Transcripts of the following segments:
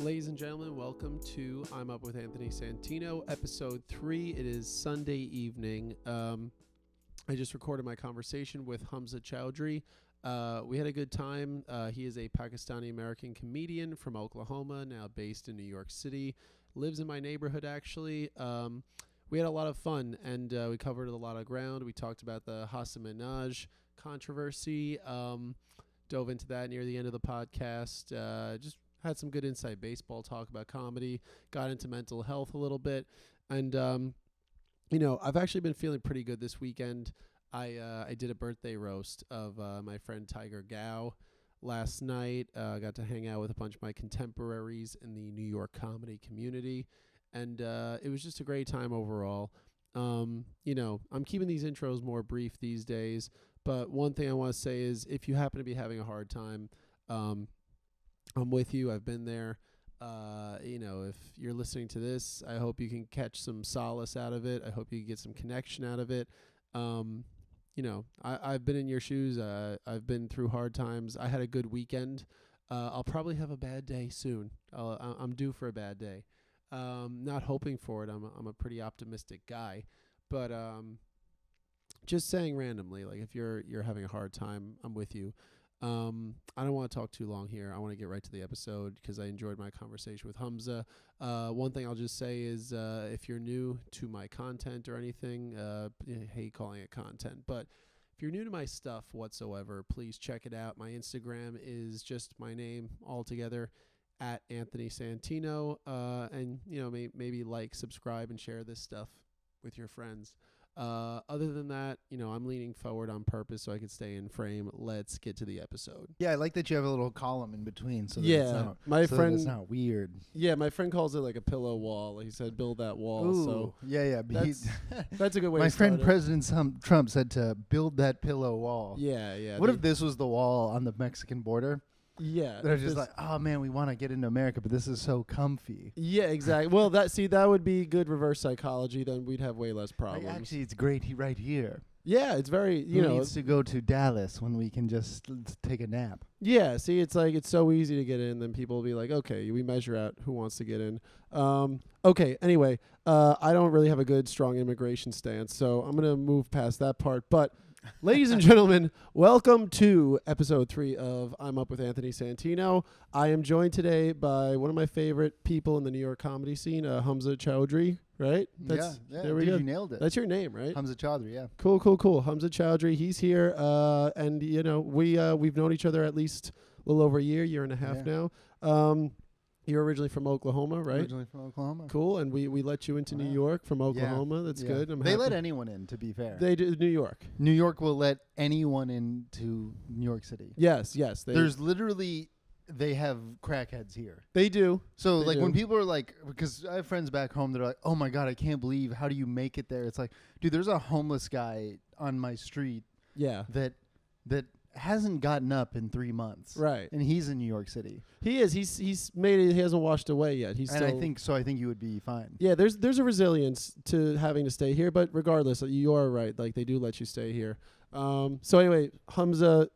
Ladies and gentlemen, welcome to I'm Up with Anthony Santino, episode 3. It is Sunday evening. I just recorded my conversation with Humzah Choudry. We had a good time. He is a Pakistani-American comedian from Oklahoma, now based in New York City. Lives in my neighborhood, actually. We had a lot of fun, and we covered a lot of ground. We talked about the Hasan Minhaj controversy, dove into that near the end of the podcast, just had some good inside baseball talk about comedy, got into mental health a little bit. And, I've actually been feeling pretty good this weekend. I did a birthday roast of my friend Tiger Gao last night. Got to hang out with a bunch of my contemporaries in the New York comedy community. And it was just a great time overall. I'm keeping these intros more brief these days. But one thing I want to say is if you happen to be having a hard time, I'm with you. I've been there. If you're listening to this, I hope you can catch some solace out of it. I hope you can get some connection out of it. I've been in your shoes. I've been through hard times. I had a good weekend. I'll probably have a bad day soon. I'm due for a bad day. Not hoping for it. I'm a pretty optimistic guy, but just saying randomly, like if you're having a hard time, I'm with you. I don't want to talk too long here. I want to get right to the episode because I enjoyed my conversation with Humzah. One thing I'll just say is if you're new to my content or anything, I hate calling it content, but if you're new to my stuff whatsoever, please check it out. My Instagram is just my name all together, at Anthony Santino. And, maybe like, subscribe, and share this stuff with your friends. Other than that, I'm leaning forward on purpose so I could stay in frame. Let's get to the episode. Yeah, I like that you have a little column in between. So It's not weird. Yeah, my friend calls it like a pillow wall. He said, build that wall. Ooh, so yeah. That's a good way my to start friend it. President Trump said to build that pillow wall. Yeah. What if this was the wall on the Mexican border? Yeah. They're just like, oh, man, we want to get into America, but this is so comfy. Yeah, exactly. Well, that would be good reverse psychology. Then we'd have way less problems. Like, actually, it's great right here. Yeah, it's very, Who needs to go to Dallas when we can just take a nap? Yeah, see, it's like it's so easy to get in. Then people will be like, okay, we measure out who wants to get in. Okay, anyway, I don't really have a good, strong immigration stance, so I'm going to move past that part. But ladies and gentlemen, welcome to episode 3 of I'm Up with Anthony Santino. I am joined today by one of my favorite people in the New York comedy scene, Humzah Choudry, right? Yeah. There we go. You nailed it. That's your name, right? Humzah Choudry, yeah. Cool. Humzah Choudry, he's here, and we've known each other at least a little over a year and a half now. You're originally from Oklahoma, right? Originally from Oklahoma. Cool, and we let you into New York from Oklahoma. Yeah. That's good. They let anyone in, to be fair. They do. New York. New York will let anyone into New York City. Yes. There's literally, they have crackheads here. They do. So They do. when people are like, because I have friends back home that are like, oh my God, I can't believe, how do you make it there? It's like, dude, there's a homeless guy on my street Yeah. that hasn't gotten up in 3 months. Right. And he's in New York City. He is. He's made it. He hasn't washed away yet. He's And still. I think you would be fine. Yeah. There's a resilience to having to stay here, but regardless, you are right. Like they do let you stay here. So anyway, Humzah,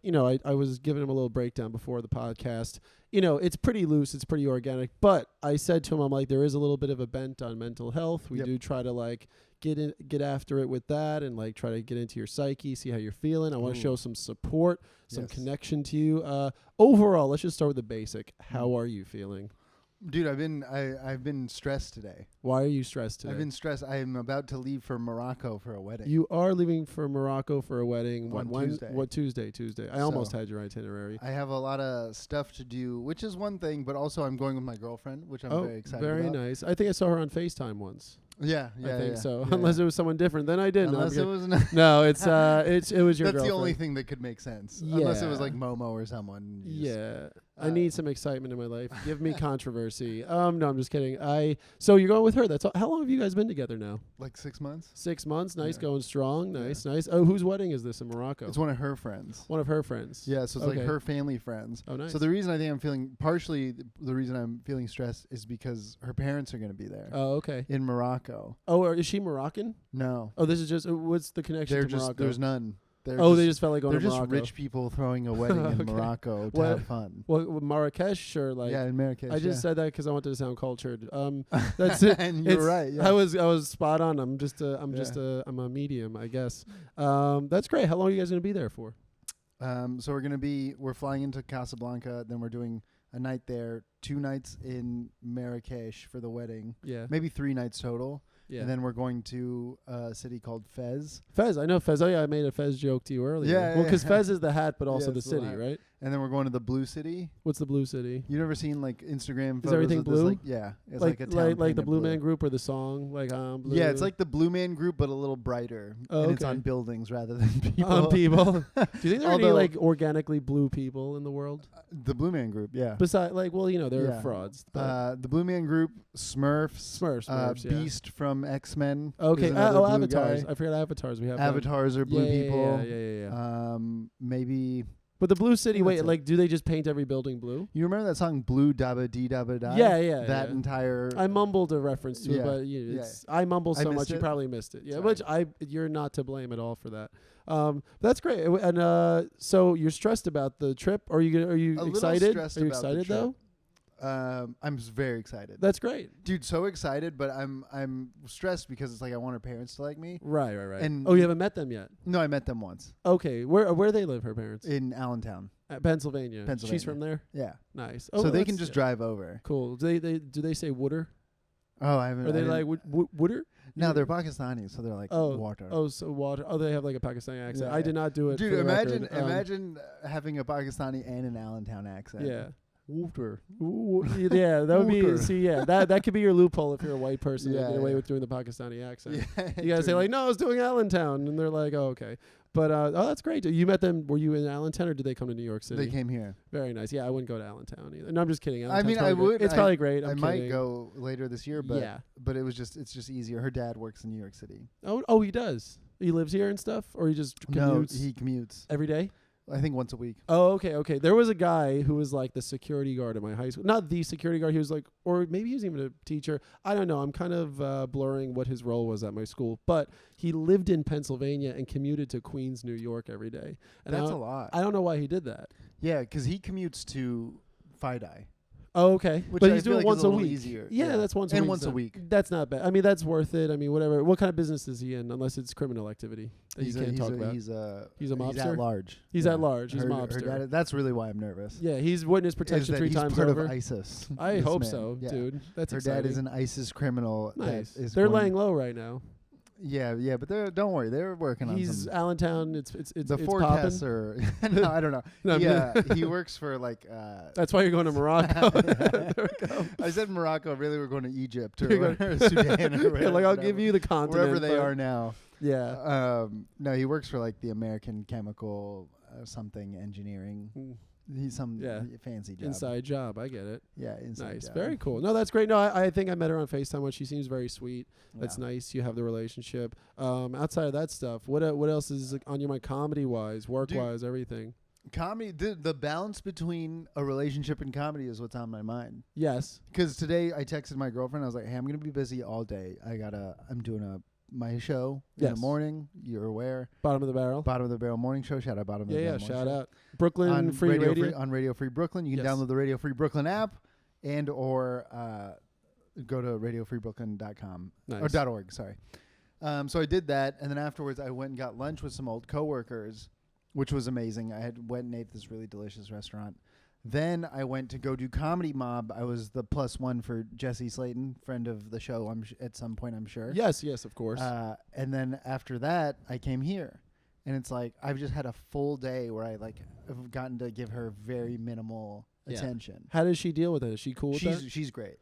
I was giving him a little breakdown before the podcast. It's pretty loose. It's pretty organic. But I said to him, I'm like, there is a little bit of a bent on mental health. We do try to like get after it with that and like try to get into your psyche, see how you're feeling. I want to show some support, some connection to you. Overall, let's just start with the basic. How are you feeling? Dude, I've been stressed today. Why are you stressed today? I've been stressed. I'm about to leave for Morocco for a wedding. You are leaving for Morocco for a wedding. On Tuesday. What Tuesday? I almost had your itinerary. I have a lot of stuff to do, which is one thing, but also I'm going with my girlfriend, which I'm very excited about. Very nice. I think I saw her on FaceTime once. Yeah, I think so. Yeah, Unless it was someone different, then I didn't. Unless it was no, it was your That's girlfriend. the only thing that could make sense. Yeah. Unless it was like Momo or someone. Yeah. I need some excitement in my life. Give me controversy. No, I'm just kidding. So you're going with her. That's all. How long have you guys been together now? Like 6 months. 6 months. Nice, Yeah. going strong. Nice. Oh, whose wedding is this in Morocco? It's one of her friends. One of her friends. Yeah, so it's like her family friends. Oh, nice. So the reason I think I'm feeling, partially the reason I'm feeling stressed is because her parents are going to be there. Oh, okay. In Morocco. Oh, is she Moroccan? No. Oh, this is just, what's the connection to Morocco? There's none. They just felt like going they're to just Morocco. rich people throwing a wedding in Okay. Morocco to Well, have fun. Well, with Marrakesh or like. Yeah, in Marrakesh. I just said that because I wanted to sound cultured. That's it. And you're right. Yeah. I was spot on. I'm a medium, I guess. That's great. How long are you guys gonna be there for? So we're flying into Casablanca, then we're doing a night there, 2 nights in Marrakesh for the wedding, Yeah. maybe 3 nights total. Yeah. And then we're going to a city called Fez. Fez, I know Fez. Oh yeah, I made a Fez joke to you earlier. Yeah, Well, because yeah. Fez is the hat, but also Yeah, the it's the city, hat. right? And then we're going to the Blue City. What's the Blue City? You never seen like Instagram photos? Is everything of this, blue? like, yeah, it's like a town like the painted Blue Man Group or the song like Blue. Yeah, it's like the Blue Man Group, but a little brighter. Oh, and it's okay. on buildings rather than people. on people. Do you think there are any Although- like organically blue people in the world? The Blue Man Group, yeah. Besides, like, well, they're Yeah. frauds. But The Blue Man Group, Smurfs, Smurfs, yeah. Beast from X-Men. Okay. is another blue Avatars. guy. I forgot Avatars. We have them. Avatars are blue Yeah, people. Yeah. Maybe But the Blue City, That's wait, it. like, do they just paint every building blue? you remember that song "Blue Dabba Dee Dabba Da"? Yeah. That entire. I mumbled a reference to it, Yeah, but I mumble I so missed much you it? probably missed it. Yeah, Sorry. which you're not to blame at all for that. That's great. And so you're stressed about the trip? Are you A little excited? stressed Are you about the excited trip. though? I'm very excited. That's great. Dude, so excited, but I'm stressed because it's like I want her parents to like me. Right. And You haven't met them yet? No, I met them once Okay. Where they live? Her parents? in Allentown. Pennsylvania. She's Pennsylvania. from there. Yeah. Nice. So they can that's- just drive over. Cool. Do they say Wooder? Oh, I haven't. Are they I like didn't- Wooder? No, they're Pakistani, so they're like water. Oh, so water. Oh, they have like a Pakistani accent. Yeah. I did not do it. Dude, for the imagine record. imagine having a Pakistani and an Allentown accent. Yeah. Water. Yeah, that would be. Water. See, yeah, that could be your loophole if you're a white person. Yeah, to get away yeah. with doing the Pakistani accent. Yeah. You gotta say like, no, I was doing Allentown, and they're like, oh, okay. But that's great. You met them. Were you in Allentown or did they come to New York City? They came here. Very nice. Yeah, I wouldn't go to Allentown either. No, I'm just kidding. I mean, Allentown's I probably great. would. It's probably great. I I'm might kidding. go later this year, but Yeah. but it's just easier. Her dad works in New York City. Oh, he does. He lives here and stuff, or he just commutes No, he commutes. every day. I think once a week. Oh, okay. There was a guy who was like the security guard at my high school. Not the security guard. He was like, or maybe he was even a teacher. I don't know. I'm kind of blurring what his role was at my school. But he lived in Pennsylvania and commuted to Queens, New York every day. And That's a lot. I don't know why he did that. Yeah, because he commutes to FIDI. Oh, okay. Which But I he's feel doing like once is a a little week. easier. Yeah, Yeah. that's once a And week. once a then. week. That's not bad. I mean, that's worth it. I mean, whatever. What kind of business is he in? Unless it's criminal activity that you can't talk about. He's He's a He's mobster? at large. He's at large. He's a Her mobster. dad, that's really why I'm nervous. Yeah, he's witness Is protection that 3 he's times part over. of ISIS. I this hope man. so, Yeah. dude. That's Her exciting. dad is an ISIS criminal. Nice. That is They're going- laying low right now. Yeah, but don't worry, they're working on He's some. Allentown. It's The it's forecasts popping. are. No, I don't know. No, He works for like. That's why you're going to Morocco. There we go. I said Morocco. Really, we're going to Egypt or, You're or Sudan or Yeah, whatever, like I'll give you the continent. wherever they but- are now. Yeah. No, he works for like the American Chemical something engineering. Mm. He's some Yeah. fancy job. Inside job. I get it. Yeah, inside Nice. job. Very cool. No, that's great. No, I think I met her on FaceTime once. She seems very sweet. That's Yeah. nice. You have the relationship. Outside of that stuff, what else is like, on your mind comedy wise, work wise, everything? Comedy, the balance between a relationship and comedy is what's on my mind. Yes. Because today I texted my girlfriend. I was like, "Hey, I'm gonna be busy all day. I'm doing my show in Yes. the morning. You're aware. Bottom of the barrel. Bottom of the Barrel morning show. Shout out Bottom of the Barrel. morning Shout show. out. Brooklyn on Free Radio. on Radio Free Brooklyn. You can Yes. download the Radio Free Brooklyn app and or go to radiofreebrooklyn.com Nice. or .org. Sorry. So I did that, and then afterwards I went and got lunch with some old coworkers, which was amazing. I went and ate this really delicious restaurant. Then I went to go do Comedy Mob. I was the +1 for Jesse Slayton, friend of the show. At some point, I'm sure. Yes, of course. And then after that, I came here. And it's like I've just had a full day where I like have gotten to give her very minimal attention. How does she deal with it? Is she cool with that? She's great.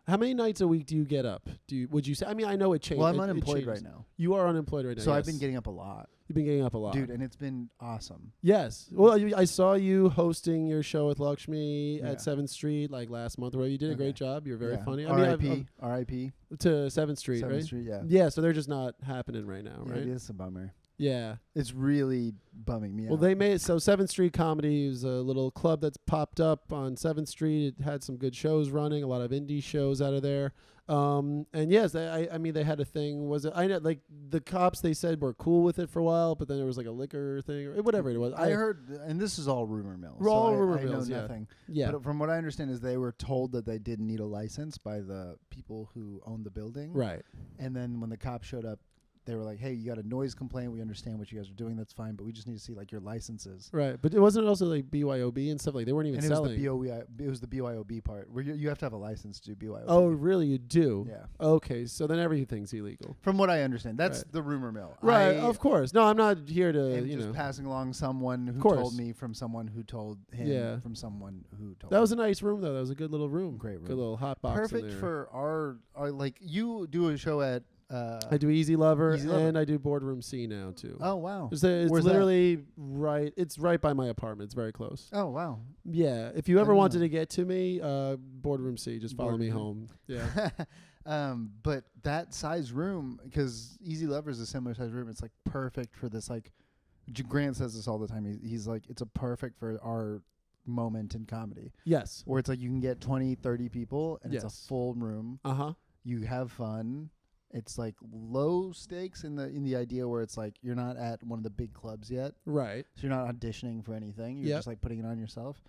How many nights a week do you get up? Would you say? I mean, I know it changes. Well, I'm unemployed right now, You are unemployed right now. so I've yes. been getting up a lot, You've been getting up a lot, dude, and it's been awesome. Yes. Well, I saw you hosting your show with Lakshmi Yeah. at 7th Street like last month. Where you did a great job. You're very funny. R.I.P. to 7th Street, 7th right? Street, yeah. Yeah. So they're just not happening right now, Yeah, right? it is a bummer. Yeah. It's really bumming me out. Well, they made so 7th Street Comedy is a little club that's popped up on 7th Street. It had some good shows running, a lot of indie shows out of there. And yes, I mean, they had a thing. Was it? I know, like the cops, they said were cool with it for a while, but then there was like a liquor thing or whatever it was. I heard, and this is all rumor mill. All so rumor I know mills, yeah. nothing. Yeah. But from what I understand is they were told that they didn't need a license by the people who owned the building. Right. And then when the cops showed up, they were like, hey, you got a noise complaint. We understand what you guys are doing. That's fine. But we just need to see like your licenses. Right. But it wasn't also like BYOB and stuff. Like they weren't even And selling. it was the BYOB part where you have to have a license to do BYOB. Oh, really? You do? Yeah. Okay. So then everything's illegal. From what I understand. That's Right. the rumor mill. Right. Of course. No, I'm not here to, And you just know. passing along someone who course. told me from someone who told him Yeah. from someone who told That was me. a nice room, though. That was a good little room. Great room. Good little hot box. Perfect in there. for our like you do a show at I do Easy Lover, Easy Lover. and I do Boardroom C now, too. Oh wow. It's Where's that? literally right. It's right by my apartment. It's very close. Oh wow. Yeah. If you ever didn't wanted know. to get to me, Boardroom C. Just follow me Boardroom. home. Yeah. But that size room, because Easy Lover is a similar size room, it's like perfect for this. Like Grant says this all the time. He's like, it's a perfect for our moment in comedy Yes. where it's like you can get 20, 30 people and it's Yes. a full room. You have fun. It's like low stakes in the idea where it's like you're not at one of the big clubs yet. Right. So you're not auditioning for anything. You're Yep. just like putting it on yourself.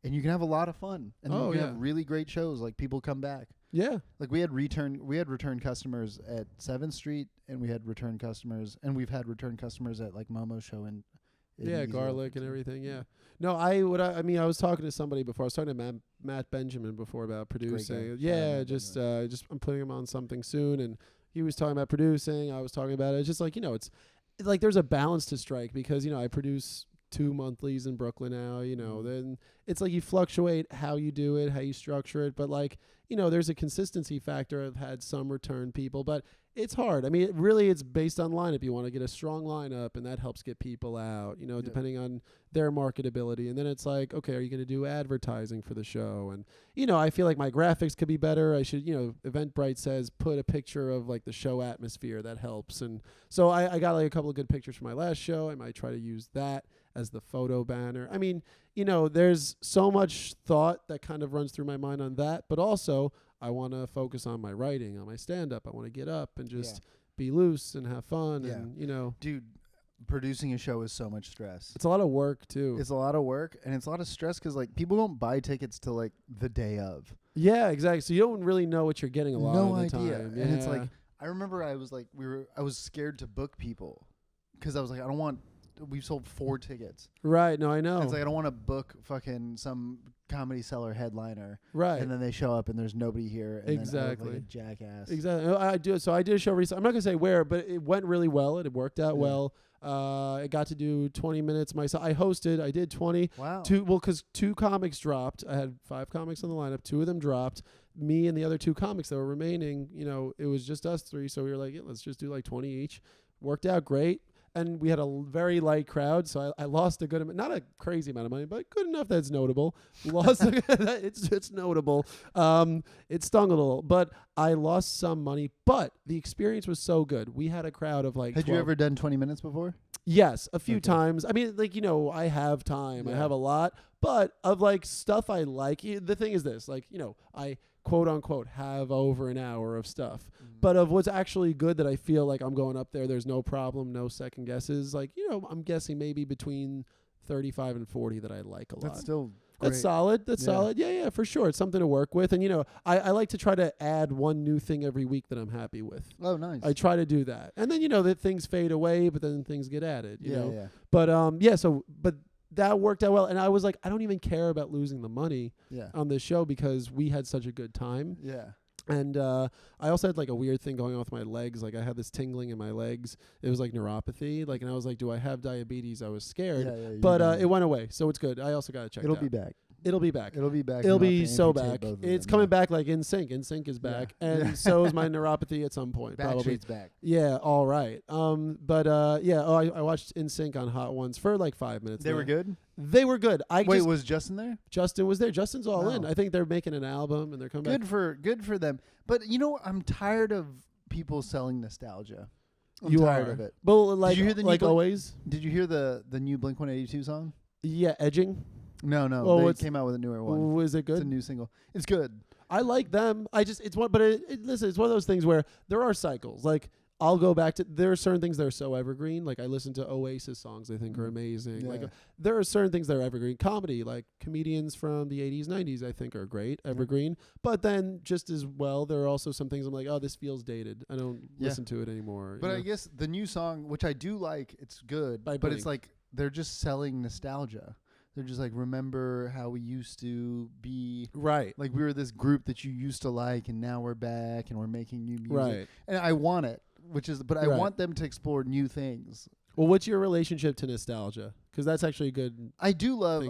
And you can have a lot of fun. And Oh, you can yeah. have really great shows. Like people come back. Yeah. Like we had return customers at 7th Street and we had return customers and we've had return customers at like Momo's show and Yeah, garlic and everything. Yeah. No, I mean, I was talking to somebody before. I was talking to Matt Benjamin before about producing. guy. Yeah, Matt just I'm putting him on something soon, and he was talking about producing. I was talking about it. It's just like, you know, it's like there's a balance to strike because, you know, I produce 2 monthlies in Brooklyn now, you know, then it's like you fluctuate how you do it, how you structure it. But like, you know, there's a consistency factor. I've had some return people, but it's hard. I mean, it's based on lineup. You want to get a strong lineup, and that helps get people out, you know, depending on their marketability. And then it's like, okay, are you going to do advertising for the show? And, you know, I feel like my graphics could be better. I should, you know, Eventbrite says put a picture of like the show atmosphere. That helps. And so I got like a couple of good pictures from my last show. I might try to use that as the photo banner. I mean, you know, there's so much thought that kind of runs through my mind on that, but also I want to focus on my writing, on my stand-up. I want to get up and just be loose and have fun. Yeah. And, you know. Dude, producing a show is so much stress. It's a lot of work, too. It's a lot of work, and it's a lot of stress because, like, people don't buy tickets till, like, the day of. Yeah, exactly. So you don't really know what you're getting a lot of the idea. time. And it's like, I remember I was like, I was scared to book people because I was like, we've sold 4 tickets. Right. No, I know. And it's like, I don't want to book fucking some Comedy Cellar headliner. Right. And then they show up and there's nobody here. And Exactly. Then I look like a jackass. Exactly. I do. So I did a show recently. I'm not gonna say where, but it went really well. It worked out well. I got to do 20 minutes myself. I hosted. I did 20. Wow. Because 2 comics dropped. I had 5 comics on the lineup. 2 of them dropped. Me and the other 2 comics that were remaining, you know, it was just us 3. So we were like, let's just do like 20 each. Worked out great. And we had a very light crowd, so I lost a good amount, not a crazy amount of money, but good enough that it's notable. It's notable. It stung a little, but I lost some money. But the experience was so good. We had a crowd of like. Had 12. you ever done 20 minutes before? Yes, a few times. I mean, like, you know, I have time. I have a lot, but of like stuff I like. The thing is this, like, you know, I quote unquote have over an hour of stuff, but of what's actually good that I feel like I'm going up there, there's no problem, no second guesses. Like, you know, I'm guessing maybe between 35 and 40 that I like a lot. That's still great. That's solid. That's solid. Yeah, for sure. It's something to work with. And, you know, I like to try to add one new thing every week that I'm happy with. Oh, nice. I try to do that. And then, you know, that things fade away, but then things get added, you know. Yeah. But, but that worked out well. And I was like, I don't even care about losing the money on this show because we had such a good time. Yeah. And I also had like a weird thing going on with my legs. Like I had this tingling in my legs. It was like neuropathy. Like, and I was like, do I have diabetes? I was scared. But it went away. So it's good. I also got to check it out. It'll be back. It'll be back. It'll be back. It'll You'll be have to so amputate back. both of It's them, coming back like In Sync. In Sync is back. And so is my neuropathy at some point. Probably. Backstreet's back. Yeah, all right. I watched In Sync on Hot Ones for like 5 minutes. They were good? They were good. Wait, was Justin there? Justin was there. Justin's all in. Wow. I think they're making an album and they're coming back. Good for them. But you know, I'm tired of people selling nostalgia. I'm tired of it. But like, Did you hear the like new always? Did you hear the new Blink-182 song? Yeah, Edging. No, Oh, they came out with a newer one. Was it good? It's a new single. It's good. I like them. It's one, but listen, it's one of those things where there are cycles. Like I'll go back to, there are certain things that are so evergreen. Like I listen to Oasis songs, I think are amazing. Yeah. Like there are certain things that are evergreen. Comedy, like comedians from the 80s, 90s, I think are great, evergreen. But then just as well, there are also some things I'm like, oh, this feels dated. I don't listen to it anymore. But I guess the new song, which I do like, it's good, but it's like they're just selling nostalgia. They're just like, remember how we used to be. Right. Like we were this group that you used to like, and now we're back and we're making new music. Right. And I want it, but I want them to explore new things. Well, what's your relationship to nostalgia? Because that's actually a good. I do love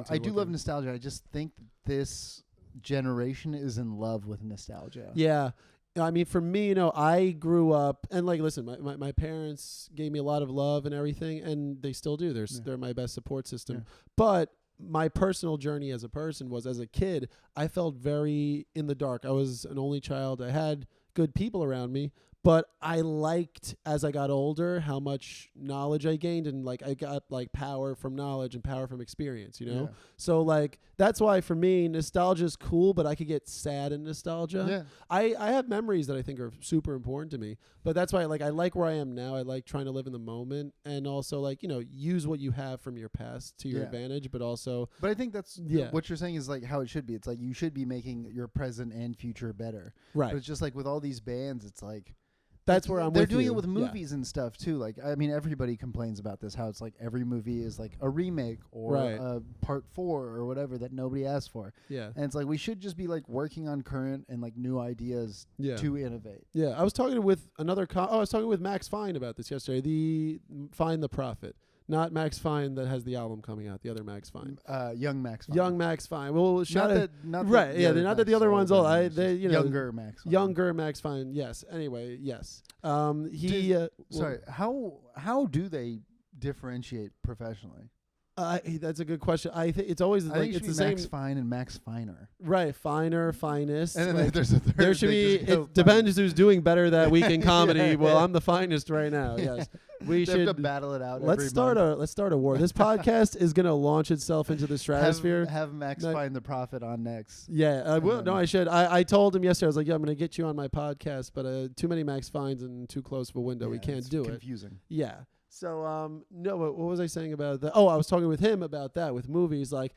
nostalgia. I just think this generation is in love with nostalgia. Yeah. I mean, for me, I grew up and like, listen, my parents gave me a lot of love and everything, and they still do. They're my best support system. Yeah. But my personal journey as a person was, as a kid, I felt very in the dark. I was an only child. I had good people around me, but I liked, as I got older, how much knowledge I gained, and like I got like power from knowledge and power from experience, Yeah. So like that's why for me nostalgia is cool, but I could get sad in nostalgia. Yeah. I have memories that I think are super important to me, but that's why I like where I am now. I like trying to live in the moment and also like, use what you have from your past to your advantage, but also. But I think that's what you're saying is like how it should be. It's like you should be making your present and future better. Right. But it's just like with all these bands, it's like. That's where they're doing it with movies and stuff too. Like, I mean, everybody complains about this, how it's like every movie is like a remake or a part 4 or whatever that nobody asked for. Yeah. And it's like, we should just be like working on current and like new ideas to innovate. Yeah. I was talking with I was talking with Max Fine about this yesterday. Find the Prophet. Not Max Fine that has the album coming out. The other Max Fine. Young Max Fine. Young Max Fine. Well, not that the other one's old. Younger Max Fine. Younger Max Fine. Yes. Anyway, yes. Sorry. How do they differentiate professionally? That's a good question. I think it's always like it's the same. Max Fine and Max Finer. Right, finer, finest. And then there's a third. There should be. It depends who's doing better that week in comedy. Well, I'm the finest right now. Yes, we should have to battle it out. Let's start a war. This podcast is going to launch itself into the stratosphere. Have Max Fine the Prophet on next. Yeah, I will. No, I should. I told him yesterday. I was like, yeah, I'm going to get you on my podcast, but too many Max Fines and too close of a window. We can't do it. Confusing. Yeah. So, no, what was I saying about that? Oh, I was talking with him about that with movies, like,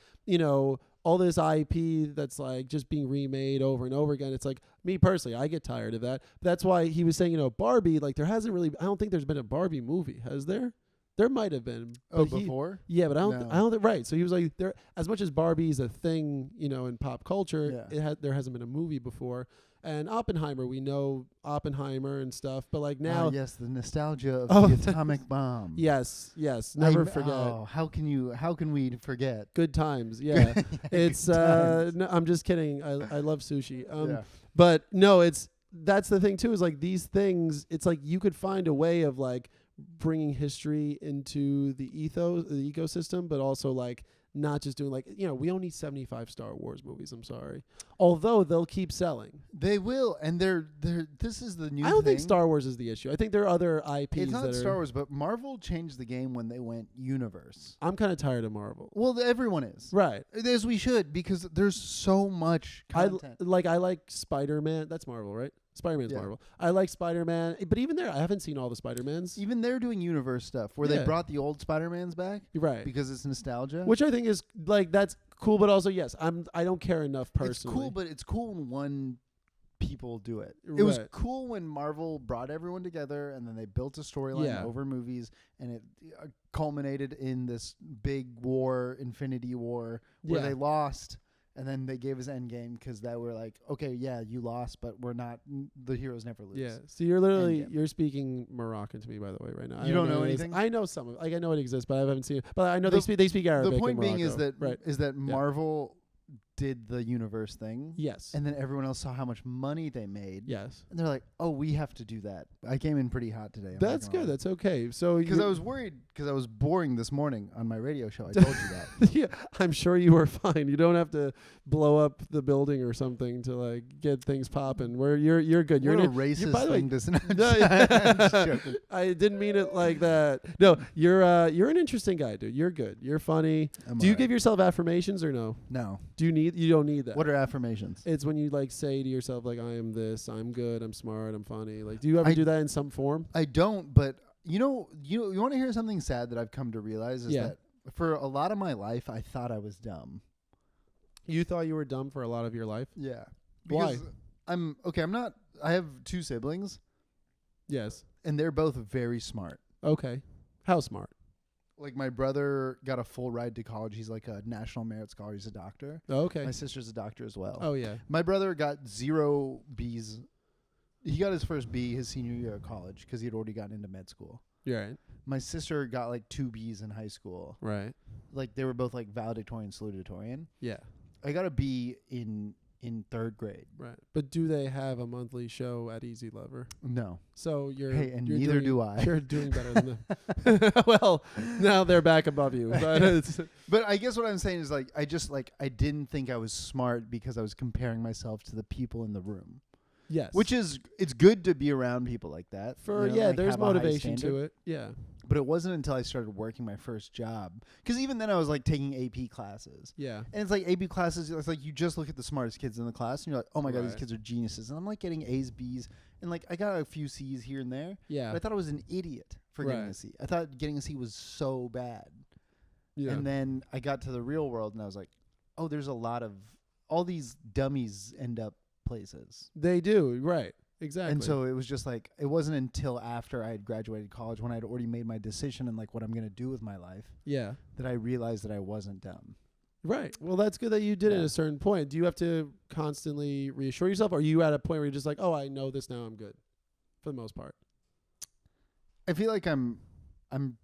all this IP that's like just being remade over and over again. It's like, me personally, I get tired of that. That's why he was saying, Barbie, like there hasn't really, I don't think there's been a Barbie movie, has there? There might have been. Before? Yeah, but I don't think, right. So he was like, there, as much as Barbie is a thing, in pop culture, there hasn't been a movie before. And Oppenheimer, we know Oppenheimer and stuff, but like now, yes, the nostalgia of the atomic bomb. Yes, never forget. Oh, how can we forget? Good times, yeah. It's no, I'm just kidding. I love sushi. But no, that's the thing too. Is like these things. It's like you could find a way of like bringing history into the ecosystem, but also like. Not just doing like, we only need 75 Star Wars movies. I'm sorry. Although they'll keep selling. They will. And this is the new thing. I don't think Star Wars is the issue. I think there are other IPs It's not Star Wars, but Marvel changed the game when they went universe. I'm kind of tired of Marvel. Well, everyone is. Right. As we should, because there's so much content. I like Spider-Man. That's Marvel, right? Spider-Man's Marvel. I like Spider-Man, but even there, I haven't seen all the Spider-Mans. Even they're doing universe stuff where they brought the old Spider-Mans back, right? Because it's nostalgia, which I think is like that's cool. But also, yes, I don't care enough personally. It's cool, but it's cool when one people do it. It was cool when Marvel brought everyone together and then they built a storyline over movies, and it culminated in this big war, Infinity War, where they lost. And then they gave us Endgame because they were like, okay, yeah, you lost, but we're not. The heroes never lose. Yeah. So you're speaking Moroccan to me, by the way, right now. You don't know anything. I know some of it. Like I know it exists, but I haven't seen it. But I know they speak Arabic. The point being is that Marvel did the universe thing. Yes. And then everyone else saw how much money they made. Yes. And they're like, oh, we have to do that. I came in pretty hot today. That's good. That's okay. So because I was worried because I was boring this morning on my radio show. I told you that. Yeah, I'm sure you were fine. You don't have to blow up the building or something to like get things popping. Where you're good. You're what a racist by the way, thing to say. no, I didn't mean it like that. No, you're an interesting guy, dude. You're good. You're funny. Do you give yourself affirmations or no? No. You don't need that. What are affirmations? It's when you like say to yourself like I am this, I'm good, I'm smart, I'm funny. Like do you ever do that in some form? I don't, but you want to hear something sad that I've come to realize is that for a lot of my life I thought I was dumb. You thought you were dumb for a lot of your life? Yeah. Why? I have 2 siblings. Yes. And they're both very smart. Okay. How smart? Like my brother got a full ride to college. He's like a national merit scholar. He's a doctor. Oh, okay. My sister's a doctor as well. Oh yeah. My brother got 0 B's. He got his first B his senior year of college because he had already gotten into med school. You're right. My sister got like 2 B's in high school. Right. Like they were both like valedictorian, salutatorian. Yeah. I got a B in 3rd grade. Right. But do they have a monthly show at Easy Lover? No. So you're neither do I. You're doing better than them. Well, now they're back above you. But I guess what I'm saying is like I didn't think I was smart because I was comparing myself to the people in the room. Yes. Which is it's good to be around people like that. There's motivation to it. Yeah. But it wasn't until I started working my first job. Because even then I was like taking AP classes. Yeah. And it's like AP classes, it's like you just look at the smartest kids in the class and you're like, oh my God, these kids are geniuses. And I'm like getting A's, B's, and like I got a few C's here and there. Yeah. But I thought I was an idiot for getting a C. I thought getting a C was so bad. Yeah. And then I got to the real world and I was like, oh, there's a lot of, all these dummies end up places. They do, right. Exactly. And so it was just like, it wasn't until after I had graduated college when I'd already made my decision and like what I'm going to do with my life. Yeah. That I realized that I wasn't dumb. Right. Well, that's good that you did it at a certain point. Do you have to constantly reassure yourself? Or are you at a point where you're just like, oh, I know this now, I'm good for the most part? I feel like I'm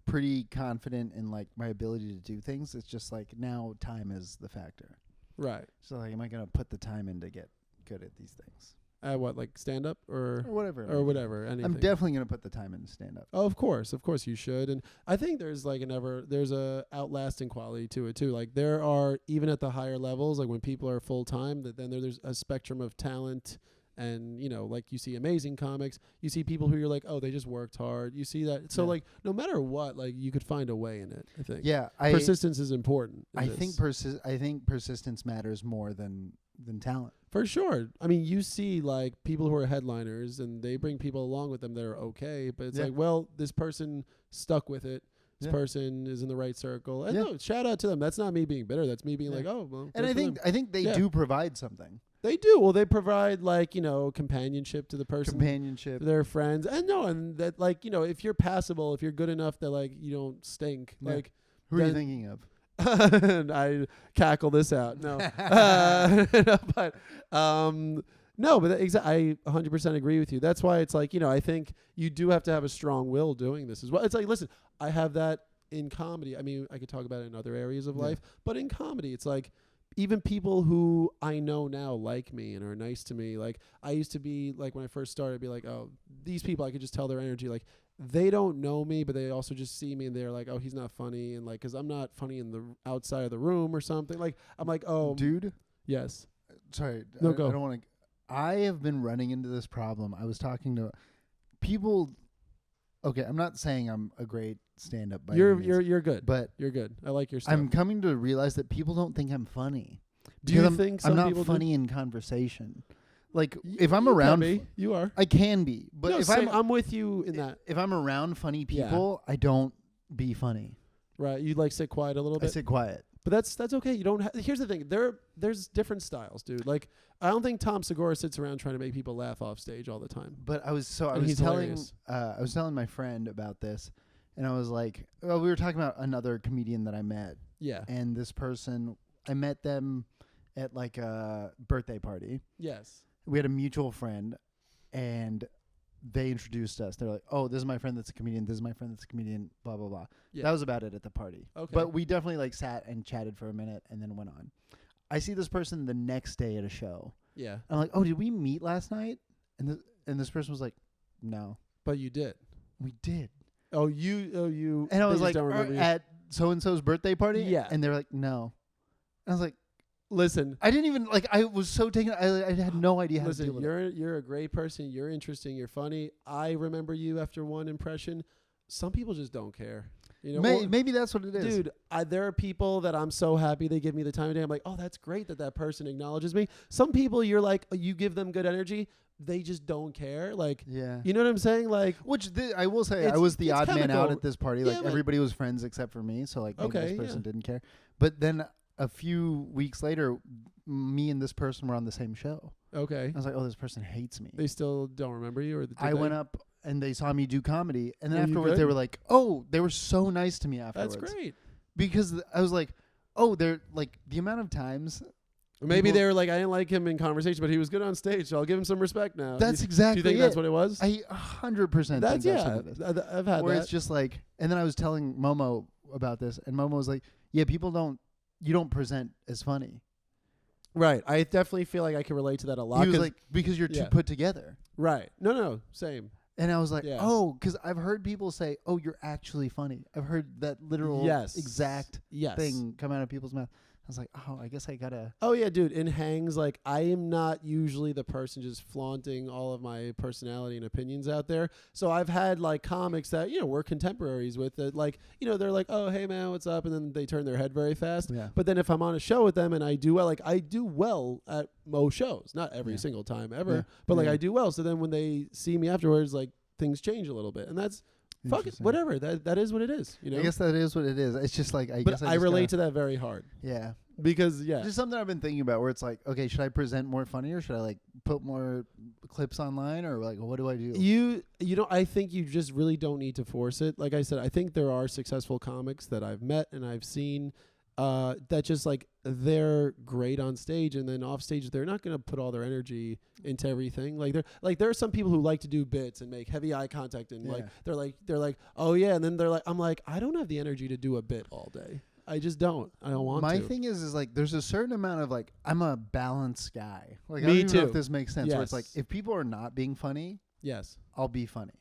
pretty confident in like my ability to do things. It's just like now time is the factor. Right. So like, am I going to put the time in to get good at these things? What, like stand up or whatever? Or whatever. Anything. I'm definitely going to put the time in to stand up. Oh, of course you should. And I think there's like there's a outlasting quality to it too. Like there are, even at the higher levels, like when people are full time, that then there's a spectrum of talent. And, you know, like you see amazing comics, you see people who you're like, oh, they just worked hard. You see that. So like no matter what, like you could find a way in it, I think. Yeah. Persistence is important. I think persistence matters more than talent. For sure. I mean, you see like people who are headliners and they bring people along with them that are okay, but it's like, well, this person stuck with it. This person is in the right circle. And no, shout out to them. That's not me being bitter. That's me being like, oh, well. And I think they do provide something. They do. Well, they provide like, you know, companionship to the person. To their friends. And that like, you know, if you're passable, if you're good enough that like you don't stink, like. Who are you thinking of? And I cackle this out. No, but I 100% agree with you. That's why it's like, you know, I think you do have to have a strong will doing this as well. It's like, listen, I have that in comedy. I mean, I could talk about it in other areas of life, but in comedy, it's like even people who I know now like me and are nice to me. Like I used to be like, when I first started, I'd be like, oh, these people, I could just tell their energy. Like they don't know me, but they also just see me and they're like, oh, he's not funny. And like, cause I'm not funny in the outside of the room or something. Like, I'm like, oh, dude. Yes. Sorry. No, go. I don't want to. I have been running into this problem. I was talking to people. Okay. I'm not saying I'm a great stand-up. You're good. But you're good. I like your stuff. I'm coming to realize that people don't think I'm funny. Do you think some I'm not people funny in conversation? Like if I'm around, you are. I can be, but no, if I'm with you in that. If I'm around funny people, I don't be funny. Right, you like sit quiet a little bit. I sit quiet, but that's okay. You don't. Here's the thing: there's different styles, dude. Like I don't think Tom Segura sits around trying to make people laugh off stage all the time. But I was telling my friend about this, and I was like, well, we were talking about another comedian that I met. Yeah, and this person, I met them at like a birthday party. Yes. We had a mutual friend, and they introduced us. They're like, oh, this is my friend that's a comedian. This is my friend that's a comedian, blah, blah, blah. Yeah. That was about it at the party. Okay. But we definitely like sat and chatted for a minute and then went on. I see this person the next day at a show. Yeah. I'm like, oh, did we meet last night? And this person was like, no. But you did. We did. Oh, you. And I was like, don't remember at so-and-so's birthday party? Yeah. And they were like, no. I was like, listen. I didn't even, like, I was so taken. I had no idea how to deal with it. You're a great person. You're interesting. You're funny. I remember you after one impression. Some people just don't care. You know, Maybe that's what it is. Dude, there are people that I'm so happy they give me the time of day. I'm like, oh, that's great that person acknowledges me. Some people, you're like, you give them good energy. They just don't care. Like, yeah. You know what I'm saying? Like, I will say, I was the odd man out chemical. at this party. Like, everybody was friends except for me. So, like, maybe this person didn't care. But then a few weeks later, me and this person were on the same show. Okay. I was like, oh, this person hates me. They still don't remember you? Or I went up and they saw me do comedy. And then Were you afterwards, good? they were like, oh, they were so nice to me afterwards. That's great. Because I was like, oh, they're like, the amount of times. Maybe they were like, I didn't like him in conversation, but he was good on stage, so I'll give him some respect now. That's exactly Do you think that's what it was? I 100% think that's what it is. I've had Where that. it's just like, and then I was telling Momo about this, and Momo was like, yeah, you don't present as funny. Right. I definitely feel like I can relate to that a lot. He was like, because you're too put together. Right. No, same. And I was like, oh, because I've heard people say, oh, you're actually funny. I've heard that literal exact thing come out of people's mouth. I was like, oh, I guess I gotta. Oh yeah, dude. In hangs, like I am not usually the person just flaunting all of my personality and opinions out there. So I've had like comics that we're contemporaries with that, like they're like, oh hey man, what's up, and then they turn their head very fast. Yeah. But then if I'm on a show with them and I do well, like I do well at most shows, not every single time ever, but like I do well. So then when they see me afterwards, like things change a little bit, and that's. Fuck it, whatever. That is what it is. You know. I guess that is what it is. It's just like I relate to that very hard. Yeah. Because just something I've been thinking about where it's like, okay, should I present more funny or should I like put more clips online or like what do I do? I think you just really don't need to force it. Like I said, I think there are successful comics that I've met and I've seen that just like they're great on stage and then off stage they're not going to put all their energy into everything. Like there are some people who like to do bits and make heavy eye contact and like they're like oh yeah, and then they're like I'm like I don't have the energy to do a bit all day. I just don't. I don't want to. My thing is like there's a certain amount of like I'm a balanced guy. Like Me I don't even know too. if this makes sense. Yes. Where it's like if people are not being funny, I'll be funny.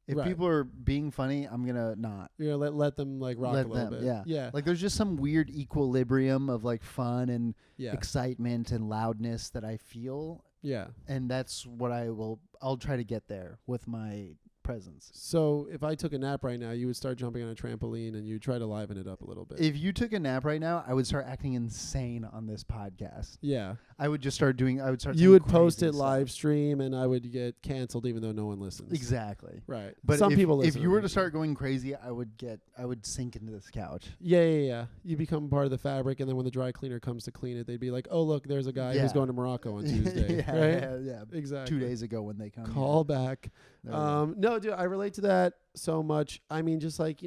If people are being funny, I'm gonna not. You're gonna let them like rock a little bit. Yeah. Like there's just some weird equilibrium of like fun and excitement and loudness that I feel. Yeah. And that's what I'll try to get there with my presence. So if I took a nap right now, you would start jumping on a trampoline and you try to liven it up a little bit. If you took a nap right now, I would start acting insane on this podcast. Yeah. I would start You would post it live stream and I would get canceled even though no one listens. Exactly. Right. But some people listen. If you were to start going crazy, I would sink into this couch. Yeah. You become part of the fabric and then when the dry cleaner comes to clean it, they'd be like, "Oh, look, there's a guy who's going to Morocco on Tuesday." Right? Yeah. Exactly. 2 days ago when they come. Call back. No, dude, I relate to that so much. I mean, just like,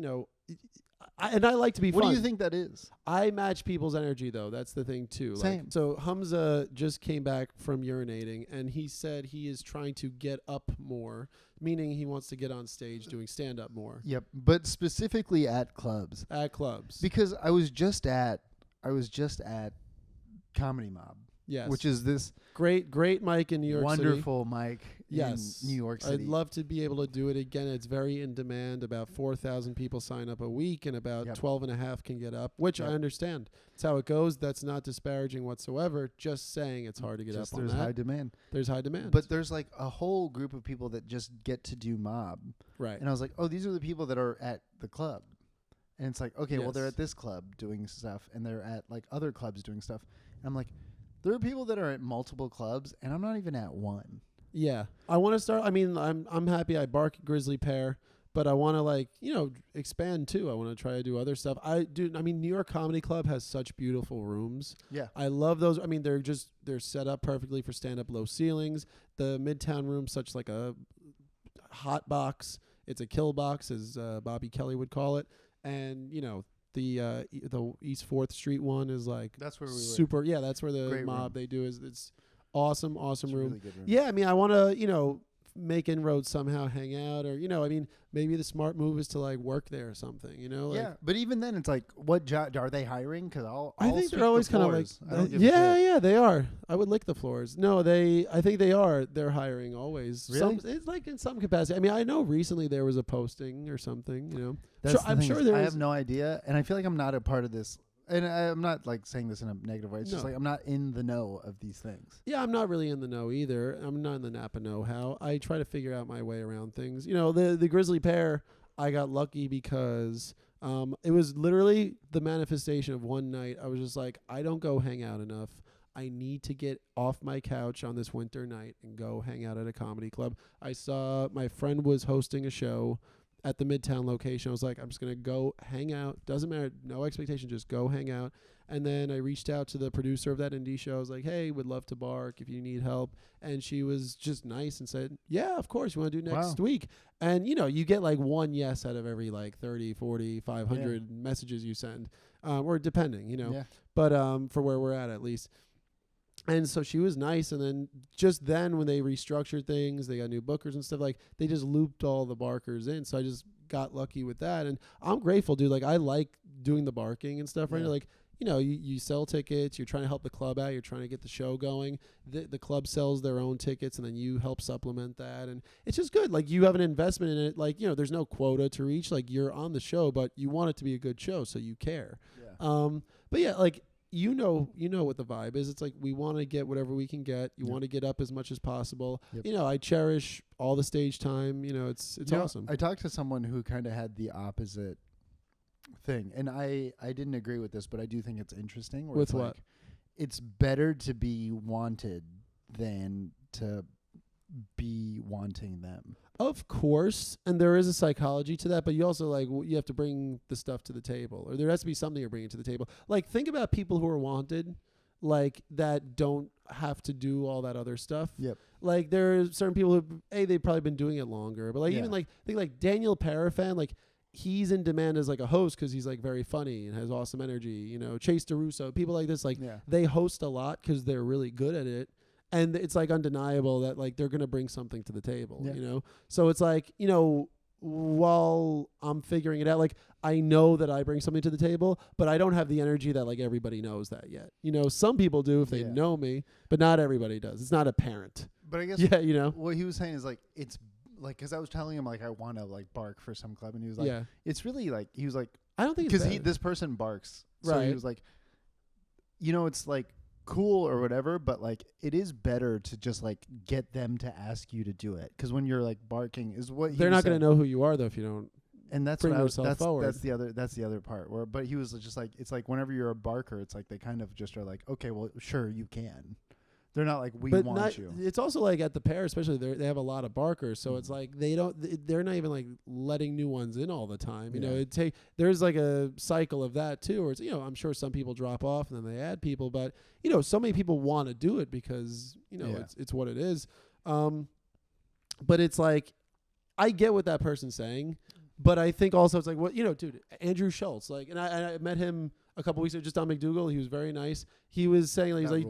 I like to be fun. What do you think that is? I match people's energy, though. That's the thing, too. Same. Like, so Humzah just came back from urinating, and he said he is trying to get up more, meaning he wants to get on stage doing stand-up more. Yep, but specifically at clubs. At clubs. Because I was just at Comedy Mob. Yes. Which is this great mic in New York City. Wonderful mic in New York City. I'd love to be able to do it again. It's very in demand. About 4,000 people sign up a week and about 12 and a half can get up, which I understand. It's how it goes. That's not disparaging whatsoever. Just saying it's hard to get up on that. There's high demand. There's high demand. But there's like a whole group of people that just get to do Mob. Right. And I was like, oh, these are the people that are at the club. And it's like, okay, well, they're at this club doing stuff and they're at like other clubs doing stuff. And I'm like, there are people that are at multiple clubs, and I'm not even at one. Yeah, I want to start. I mean, I'm happy I bark at Grizzly Pear, but I want to expand too. I want to try to do other stuff. I mean, New York Comedy Club has such beautiful rooms. Yeah, I love those. I mean, they're set up perfectly for stand up, low ceilings. The Midtown room, such like a hot box. It's a kill box, as Bobby Kelly would call it, and the East 4th Street one is like that's where we super were. Yeah, that's where the Great Mob room. they do is it's awesome It's a room. really good room. Yeah, I mean I want to make inroads somehow, hang out, or I mean, maybe the smart move is to like work there or something. Like, yeah, but even then, it's like, what job are they hiring? Because I think sweep they're always the kind of like, floors. I don't give a shit. yeah, they are. I would lick the floors. No, I think they are. They're hiring always. Really? It's like in some capacity. I mean, I know recently there was a posting or something. That's I'm sure there I is. have no idea, and I feel like I'm not a part of this. And I'm not like saying this in a negative way. It's just No. like I'm not in the know of these things. Yeah, I'm not really in the know either. I'm not in the Napa know-how. I try to figure out my way around things. The grizzly pear, I got lucky because it was literally the manifestation of one night. I was just like, I don't go hang out enough. I need to get off my couch on this winter night and go hang out at a comedy club. I saw my friend was hosting a show at the Midtown location. I was like, I'm just going to go hang out. Doesn't matter. No expectation. Just go hang out. And then I reached out to the producer of that indie show. I was like, hey, would love to bark if you need help. And she was just nice and said, yeah, of course. You want to do next week? And, you get like one yes out of every like 30, 40, 500 messages you send, or depending, Yeah. But for where we're at least. And so she was nice, and then just then when they restructured things, they got new bookers and stuff, like they just looped all the barkers in. So I just got lucky with that, and I'm grateful, dude. Like I like doing the barking and stuff, right? Yeah. Like you sell tickets, you're trying to help the club out, you're trying to get the show going. The club sells their own tickets, and then you help supplement that, and it's just good. Like you have an investment in it. Like there's no quota to reach. Like you're on the show, but you want it to be a good show, so you care. Yeah. But yeah, like. You know what the vibe is. It's like we want to get whatever we can get. You want to get up as much as possible. Yep. I cherish all the stage time. It's awesome. I talked to someone who kind of had the opposite thing, and I didn't agree with this, but I do think it's interesting. Where With it's what? Like, it's better to be wanted than to be wanting them. Of course, and there is a psychology to that, but you also you have to bring the stuff to the table, or there has to be something you're bringing to the table. Like think about people who are wanted, like that don't have to do all that other stuff. Yep. Like there are certain people who they've probably been doing it longer, but like even like think like Daniel Parafan, like he's in demand as like a host because he's like very funny and has awesome energy. Chase DeRusso, people like this, like they host a lot because they're really good at it. And it's like undeniable that like they're going to bring something to the table, So it's like, while I'm figuring it out, like I know that I bring something to the table, but I don't have the energy that like everybody knows that yet. Some people do if they know me, but not everybody does. It's not apparent. But I guess what he was saying is like it's like because I was telling him like I want to like bark for some club, and he was like, it's really like he was like I don't think because this person barks, so he was like, it's like cool or whatever, but like it is better to just like get them to ask you to do it, because when you're like barking is what they're not going to know who you are though if you don't. And that's bring what yourself forward. That's the other part where, but he was just like, it's like whenever you're a barker, it's like they kind of just are like, okay, well, sure, you can. They're not like we want you. It's also like at the pair, especially they have a lot of barkers, so it's like they're not even like letting new ones in all the time. There's like a cycle of that too, where it's I'm sure some people drop off and then they add people, but so many people want to do it because it's what it is. But it's like I get what that person's saying, but I think also it's like dude, Andrew Schulz, like, and I met him a couple weeks ago just on McDougal. He was very nice. He was saying like,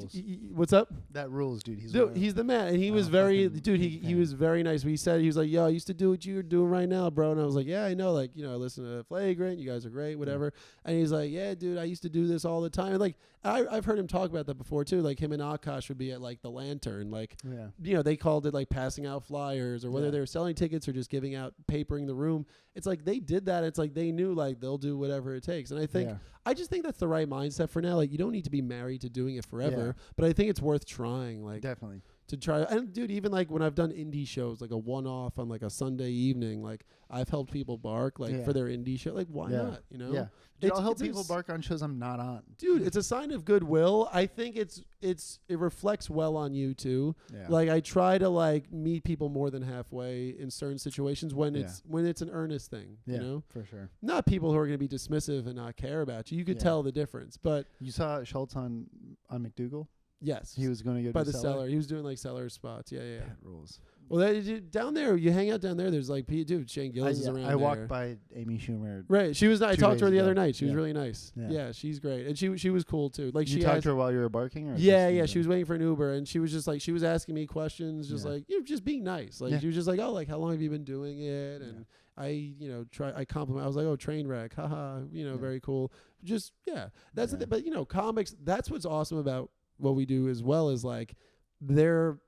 what's up? That rules, dude. He's the man, and he was very he was very nice. He was like, yo, I used to do what you're doing right now, bro. And I was like, yeah, I know, like I listen to Flagrant. You guys are great, whatever. And he's like, yeah, dude, I used to do this all the time. And like I've heard him talk about that before too. Like him and Akaash would be at like the Lantern, like they called it like passing out flyers, or whether they were selling tickets or just giving out papering the room. It's like they did that. It's like they knew like they'll do whatever it takes. And I think I just think that's the right mindset for now. Like you don't need to be married to doing it forever, but I think it's worth trying. Like definitely to try. And dude, even like when I've done indie shows, like a one-off on like a Sunday evening, like I've helped people bark like for their indie show. Like why not? Yeah. Dude, I'll help people bark on shows I'm not on. Dude, it's a sign of goodwill. I think it reflects well on you too. Yeah. Like I try to like meet people more than halfway in certain situations when it's an earnest thing. For sure. Not people who are going to be dismissive and not care about you. You could tell the difference. But you saw Schulz on McDougal? Yes. He was going to go by to the cellar. He was doing like cellar spots. Yeah. That rules. Well, down there, you hang out down there. There's like, dude, Shane Gillis is around. I walked by Amy Schumer. Right. She was. I 2 talked to her days the other ago. night. She was Yeah. really nice. Yeah. Yeah, she's great, and she was cool too. Like You talked to her while you were barking, or Yeah. She was waiting for an Uber, and she was just like, she was asking me questions, just Yeah. like, just being nice. Like she was just like, oh, like how long have you been doing it? And I compliment. I was like, oh, train wreck, haha. Very cool. Just that's the thing. But comics. That's what's awesome about what we do as well, is like they're,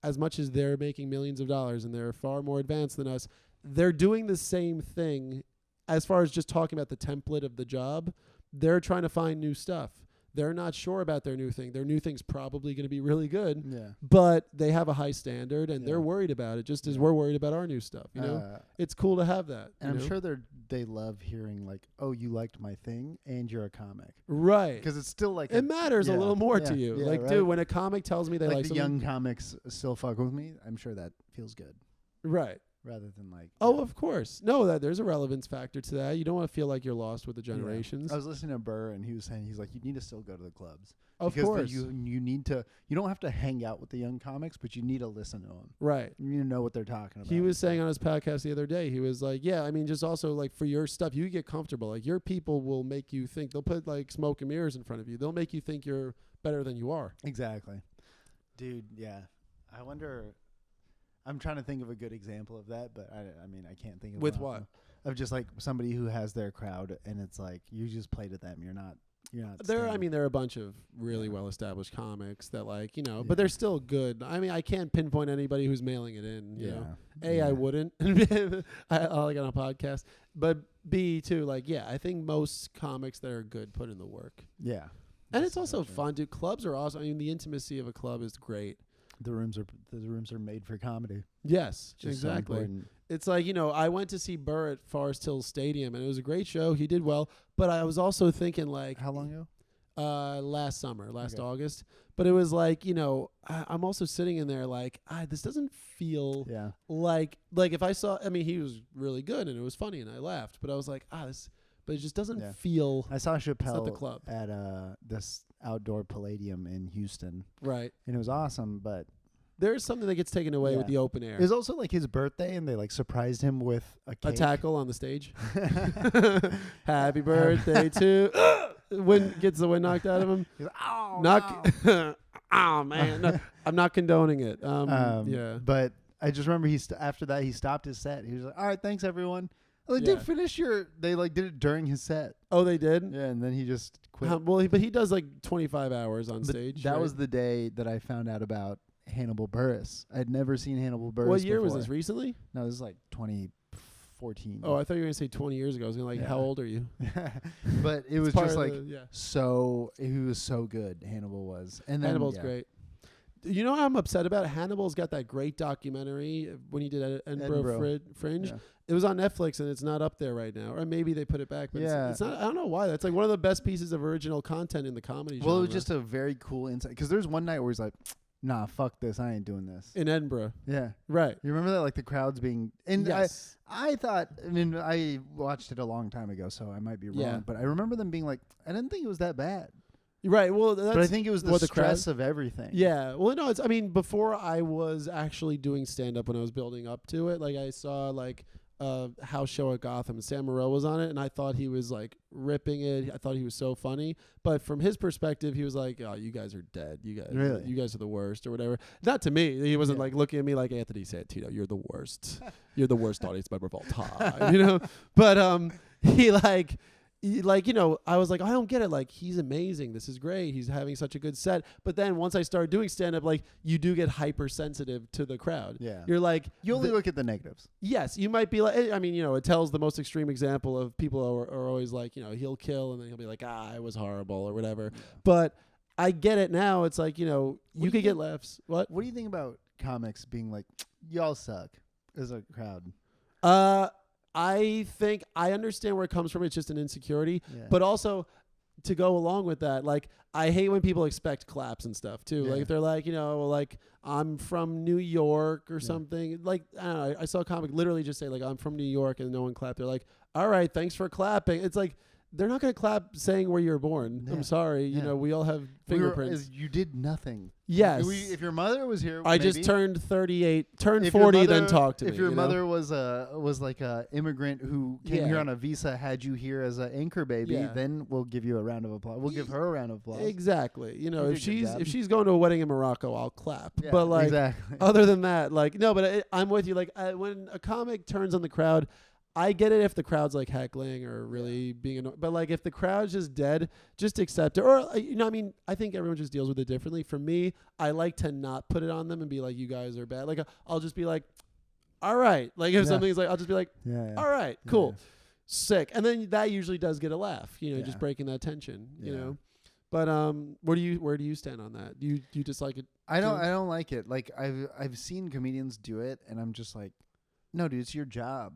as much as they're making millions of dollars and they're far more advanced than us, they're doing the same thing as far as just talking about the template of the job. They're trying to find new stuff. They're not sure about their new thing. Their new thing's probably going to be really good, but they have a high standard and they're worried about it, just as we're worried about our new stuff. It's cool to have that. And I'm sure they love hearing like, oh, you liked my thing and you're a comic. Right. Because it's still like it matters a little more to you. Yeah, Like, right? dude, when a comic tells me they like the something, young comics still fuck with me, I'm sure that feels good. right. Rather than like, Oh, of course. No, that there's a relevance factor to that. You don't want to feel like you're lost with the generations. I was listening to Burr and he was saying, he's like, you need to still go to the clubs. Of because course. you need to, you don't have to hang out with the young comics, but you need to listen to them. Right. You need to know what they're talking about. He was saying on his podcast the other day, he was like, yeah, I mean, just also like for your stuff, you get comfortable. Like your people will make you think, they'll put like smoke and mirrors in front of you. They'll make you think you're better than you are. Exactly. Dude, yeah. I wonder, I'm trying to think of a good example of that, but I mean, I can't think of With one. what? Of just like somebody who has their crowd and it's like, you just play to them. You're not. There are a bunch of really well-established comics that like, but they're still good. I mean, I can't pinpoint anybody who's mailing it in, you know. A, I wouldn't. I like on a podcast. But B, too, like, I think most comics that are good put in the work. Yeah. And it's also fun, dude. Clubs are awesome. I mean, the intimacy of a club is great. The rooms are made for comedy. Yes, Just so exactly. important. It's like, I went to see Burr at Forest Hills Stadium, and it was a great show. He did well. But I was also thinking, like... How long ago? Last August. But it was like, I'm also sitting in there like, this doesn't feel like if I saw... I mean, he was really good, and it was funny, and I laughed. But I was like, this... But it just doesn't feel... I saw Chappelle the club. at this outdoor Palladium in Houston. Right. And it was awesome, but... There's something that gets taken away with the open air. It was also like his birthday, and they like surprised him with a cake. A tackle on the stage. Happy birthday to... Wind gets the wind knocked out of him. He's like, oh, no. Oh, man. No, I'm not condoning it. Yeah. But I just remember after that, he stopped his set. He was like, all right, thanks, everyone. They did finish they like did it during his set. Oh, they did? Yeah, and then he just quit. But he does like 25 hours on stage. That was the day that I found out about Hannibal Buress. I'd never seen Hannibal Buress. What year before. was this? Recently? No, this is like 2014. Oh, I thought you were going to say 20 years ago. I was going to how old are you? But it was just like so. He was so good. Hannibal was, and then Hannibal's great. You know how I'm upset about it? Hannibal's got that great documentary when he did Edinburgh Fringe. Yeah. It was on Netflix and it's not up there right now, or maybe they put it back. But it's not. I don't know why. That's like one of the best pieces of original content in the comedy genre. Well, it was just a very cool insight because there's one night where he's like, "Nah, fuck this. I ain't doing this." In Edinburgh. Yeah. Right. You remember that? Like the crowds being... And yes. I thought... I mean, I watched it a long time ago, so I might be wrong. But I remember them being like, I didn't think it was that bad. Right. Well, but I think it was the stress of everything. Yeah. Well, no, I mean, before I was actually doing stand-up when I was building up to it, like I saw like house show at Gotham and Sam Morril was on it, and I thought he was like ripping it. I thought he was so funny. But from his perspective, he was like, "Oh, you guys are dead. You guys are the worst," or whatever. Not to me. He wasn't like looking at me like Anthony Santino. You're the worst. You're the worst audience member of all time. But he like. I was like, I don't get it. Like, he's amazing. This is great. He's having such a good set. But then once I started doing stand-up, like, you do get hypersensitive to the crowd. Yeah. You're like... You only look at the negatives. Yes. You might be like... I mean, it tells the most extreme example of people are always like, he'll kill and then he'll be like, it was horrible or whatever. Yeah. But I get it now. It's like, you could get laughs. What? What do you think about comics being like, y'all suck as a crowd? I think I understand where it comes from. It's just an insecurity. Yeah. But also, to go along with that, like, I hate when people expect claps and stuff, too. Yeah. Like, if they're like, like, I'm from New York or something. Like, I don't know. I saw a comic literally just say, like, I'm from New York, and no one clapped. They're like, all right, thanks for clapping. It's like, they're not going to clap saying where you were born. Yeah. I'm sorry. Yeah. You know, we all have fingerprints. You did nothing. Yes. If your mother was here, I maybe. just turned 38, turned If your 40, mother- then talk to me. If your you know? mother was like a immigrant who came here on a visa, had you here as an anchor baby, then we'll give you a round of applause. We'll give her a round of applause. Exactly. You know, You if did a good job. she's going to a wedding in Morocco, I'll clap. Yeah, but like, exactly. other than that, like, no. But I'm with you. Like, when a comic turns on the crowd, I get it if the crowd's like heckling or really being annoyed. But like if the crowd's just dead, just accept it. Or, you know, I mean, I think everyone just deals with it differently. For me, I like to not put it on them and be like, you guys are bad. Like I'll just be like, all right. Like if something's like, I'll just be like, all right, cool, sick. And then that usually does get a laugh, you know, just breaking that tension, you know. But where do you stand on that? Do you dislike it? I don't like it. Like I've seen comedians do it, and I'm just like, no, dude, it's your job.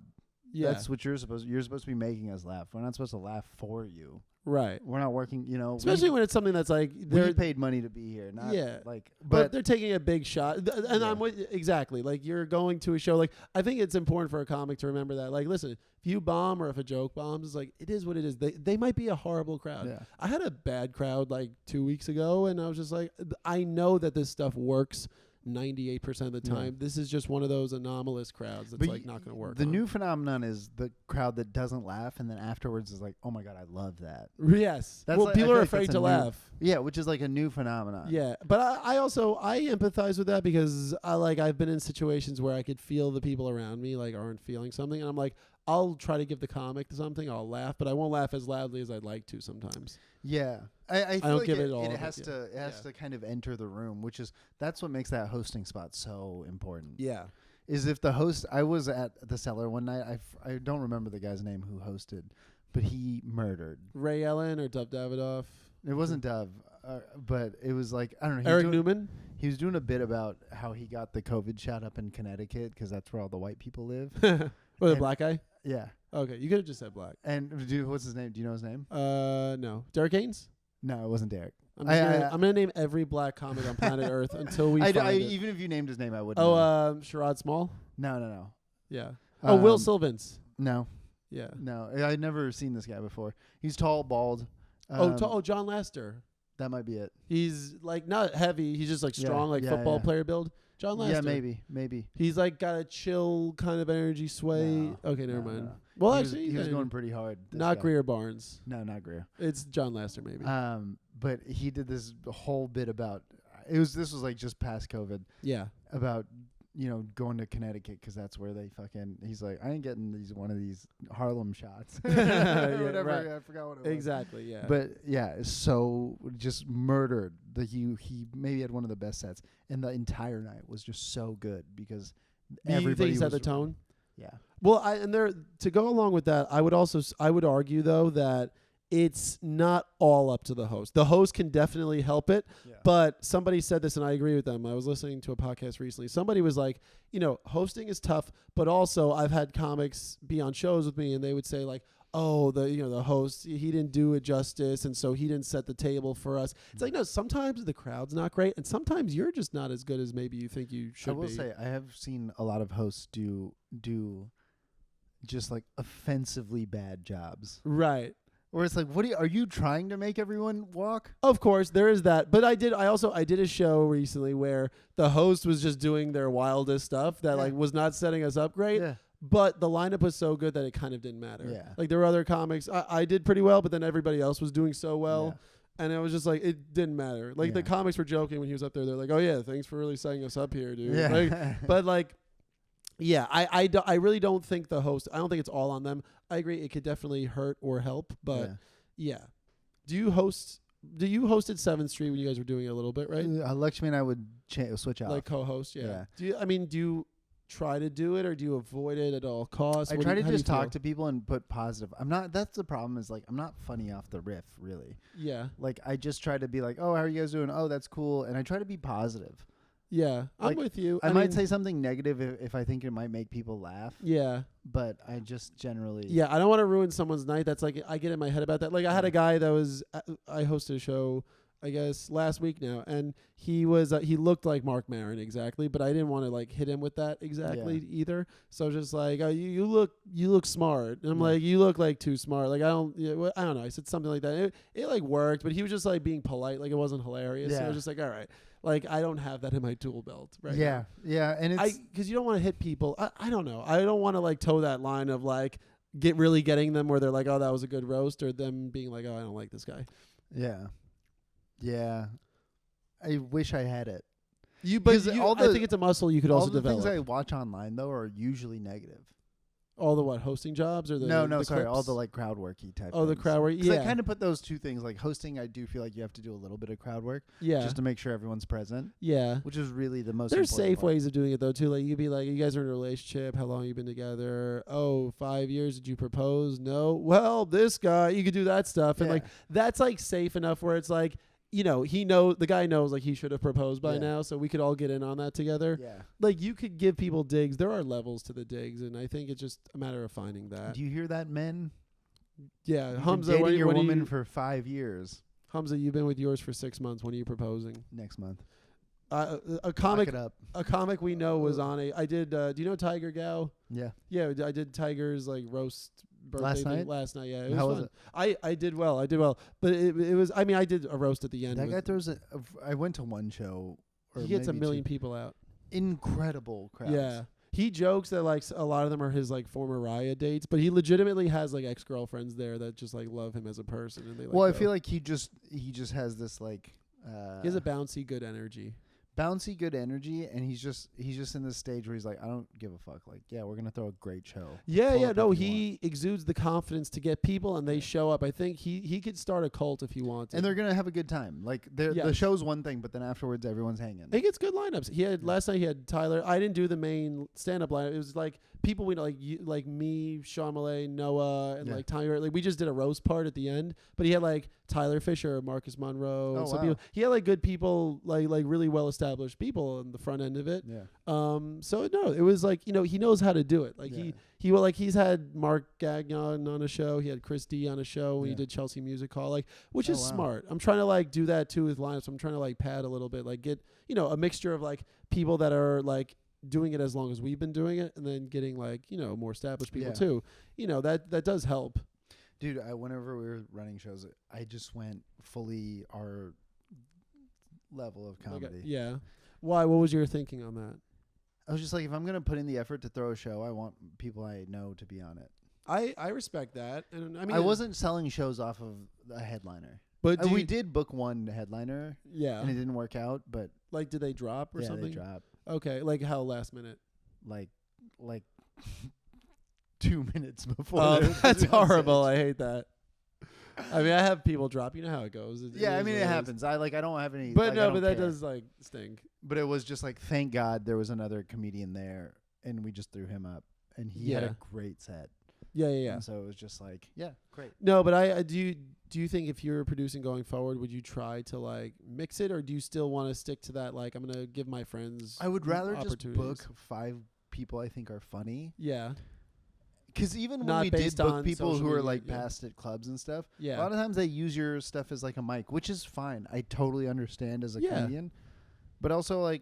Yeah. That's what you're supposed to be making us laugh. We're not supposed to laugh for you. Right. We're not working, you know. Especially when it's something that's like we paid money to be here, not like but they're taking a big shot. And I'm with exactly. Like you're going to a show, like I think it's important for a comic to remember that. Like listen, if you bomb or if a joke bombs, it's like it is what it is. They might be a horrible crowd. Yeah. I had a bad crowd like 2 weeks ago and I was just like I know that this stuff works 98% of the time. This is just one of those anomalous crowds that's like not going to work. The new phenomenon is the crowd that doesn't laugh and then afterwards is like, oh my God, I love that. Yes. That's well, like, people are like afraid to laugh. Yeah, which is like a new phenomenon. Yeah, but I also empathize with that because I've been in situations where I could feel the people around me like aren't feeling something, and I'm like, I'll try to give the comic something, I'll laugh, but I won't laugh as loudly as I'd like to sometimes. Yeah, I feel don't like give it all. It has to kind of enter the room, that's what makes that hosting spot so important. Yeah, is if the host. I was at the Cellar one night. I don't remember the guy's name who hosted, but he murdered Ray Allen or Dov Davidoff. It wasn't Dove, but it was like I don't know. Eric Newman. He was doing a bit about how he got the COVID shot up in Connecticut because that's where all the white people live. What, the black guy? Yeah. Okay, you could have just said black. And what's his name? Do you know his name? No. Derek Haynes? No, it wasn't Derek. I'm gonna name every black comic on planet Earth until we find it. Even if you named his name, I wouldn't. Sherrod Small? No. Yeah. Will Sylvans? No. Yeah. No, I'd never seen this guy before. He's tall, bald. John Lester. That might be it. He's like not heavy. He's just like strong, football player build. John Lester. Yeah, maybe. He's like got a chill kind of energy sway. No, okay, never mind. No. Well, he was going pretty hard. Not Greer Barnes. No, not Greer. It's John Lester, maybe. But he did this whole bit about this was like just past COVID. Yeah. About going to Connecticut because that's where they fucking. He's like, I ain't getting one of these Harlem shots. Whatever. Right. I forgot what it was. Exactly. Yeah. But yeah, so just murdered. He maybe had one of the best sets, and the entire night was just so good because everybody set the tone. Yeah. Well, to go along with that, I would argue though that it's not all up to the host. The host can definitely help it, but somebody said this and I agree with them. I was listening to a podcast recently. Somebody was like, hosting is tough, but also I've had comics be on shows with me and they would say like, oh, the host, he didn't do it justice and so he didn't set the table for us. It's like, no, sometimes the crowd's not great and sometimes you're just not as good as maybe you think you should be. I will say I have seen a lot of hosts do just like offensively bad jobs. Right. Or it's like, are you trying to make everyone walk? Of course, there is that. But I did a show recently where the host was just doing their wildest stuff that like was not setting us up great. Yeah. But the lineup was so good that it kind of didn't matter. Yeah. Like there were other comics. I did pretty well, but then everybody else was doing so well. Yeah. And it was just like, it didn't matter. Like the comics were joking when he was up there. They're like, oh yeah, thanks for really setting us up here, dude. Yeah. Like, but like, yeah, I really don't think the host, I don't think it's all on them. I agree. It could definitely hurt or help, but yeah. Do you host at 7th Street when you guys were doing it a little bit, right? Lakshmi and I would switch off. Like co-host, yeah. Yeah. Do you try to do it or do you avoid it at all costs? I try to just talk to people and put positive. That's the problem is like, I'm not funny off the riff really. Yeah. Like I just try to be like, oh, how are you guys doing? Oh, that's cool. And I try to be positive. Yeah, like, I'm with you. I might say something negative if I think it might make people laugh. Yeah. But I just generally... Yeah, I don't want to ruin someone's night. That's like, I get in my head about that. Like, I had a guy that was... I hosted a show I guess last week now, and he was he looked like Marc Maron exactly, but I didn't want to like hit him with that exactly either. So I was just like, oh, you look smart, and I'm like, you look like too smart. Like I don't know. I said something like that. It like worked, but he was just like being polite, like it wasn't hilarious. So I was just like, all right, like I don't have that in my tool belt, right? Yeah, yeah, and it's because you don't want to hit people. I don't know. I don't want to like toe that line of like getting them where they're like, oh, that was a good roast, or them being like, oh, I don't like this guy. Yeah. Yeah. I wish I had it. I think it's a muscle you could also develop. All the things I watch online, though, are usually negative. All the what? Hosting jobs? Or the sorry. clips? All the, like, crowd worky type Oh, things. the crowd work? Yeah. Yeah. I kind of put those two things, like hosting, I do feel like you have to do a little bit of crowd work. Yeah. Just to make sure everyone's present. Yeah. Which is really the most There's important safe ways of doing it, though, too. Like, you'd be like, you guys are in a relationship. How long you been together? Oh, 5 years. Did you propose? No. Well, this guy, you could do that stuff. And, like, that's, like, safe enough where it's like, you know, the guy knows like he should have proposed by now, so we could all get in on that together. Yeah. Like you could give people digs. There are levels to the digs, and I think it's just a matter of finding that. Do you hear that, men? Yeah, You've Humzah, been dating your when woman for 5 years. Humzah, you've been with yours for 6 months. When are you proposing? Next month. A comic, Lock it up. a comic we know was on a. I did. Do you know Tiger Gao? Yeah. Yeah, I did Tiger's like roast. Birthday Last thing night? last night, yeah. It How was was fun. it? I did well. But it was. I mean, I did a roast at the end. That guy throws I went to one show. Or he gets a maybe million two. people out. Incredible crowds. Yeah. He jokes that like a lot of them are his like former Raya dates, but he legitimately has like ex-girlfriends there that just like love him as a person, and they like. Well, I go. feel like he just has this like. He has a bouncy, good energy. Bouncy, good energy, and he's just in this stage where he's like, I don't give a fuck. Like, yeah, we're gonna throw a great show. Yeah, Pull yeah. up No, if you he exudes the confidence to get people, and they show up. I think he could start a cult if he wants. And they're gonna have a good time. Like, the show's one thing, but then afterwards, everyone's hanging. He gets good lineups. He had last night. He had Tyler. I didn't do the main stand-up lineup. It was like people we know, like you, like me, Sean Malay, Noah, and like Tyler. Like we just did a roast part at the end. But he had like Tyler Fisher, Marcus Monroe. Oh, some wow. people. He had like good people, like really well-established people on the front end of it. Yeah. So no, it was like, you know, he knows how to do it. Like he will, like he's had Marc Gagnon on a show. He had Chris D on a show when he did Chelsea Music Hall, like, which is smart. I'm trying to like do that too with lineups. I'm trying to like pad a little bit, like get, you know, a mixture of like people that are like doing it as long as we've been doing it, and then getting like, you know, more established people too. You know, that does help. Dude, whenever we were running shows, I just went fully our level of comedy. Okay. Yeah. Why? What was your thinking on that? I was just like, if I'm gonna put in the effort to throw a show, I want people I know to be on it. I respect that, and I mean, I wasn't selling shows off of a headliner, but we did book one headliner, and it didn't work out. But like, did they drop or something? They dropped. Okay, like how last minute? Like 2 minutes before. Oh, that's horrible. I hate that. I mean, I have people drop. You know how it goes. It happens. I don't have any. But like, but that does like stink. But it was just like, thank God there was another comedian there, and we just threw him up, and he had a great set. Yeah. And so it was just like, great. No, but I do you think if you're producing going forward, would you try to like mix it, or do you still want to stick to that? Like, I'm gonna give my friends. I would rather just book 5 people I think are funny. Yeah. Because even when Not we did based book on people social who are media, like passed at clubs and stuff, Yeah. a lot of times they use your stuff as like a mic, which is fine. I totally understand as a comedian, but also like,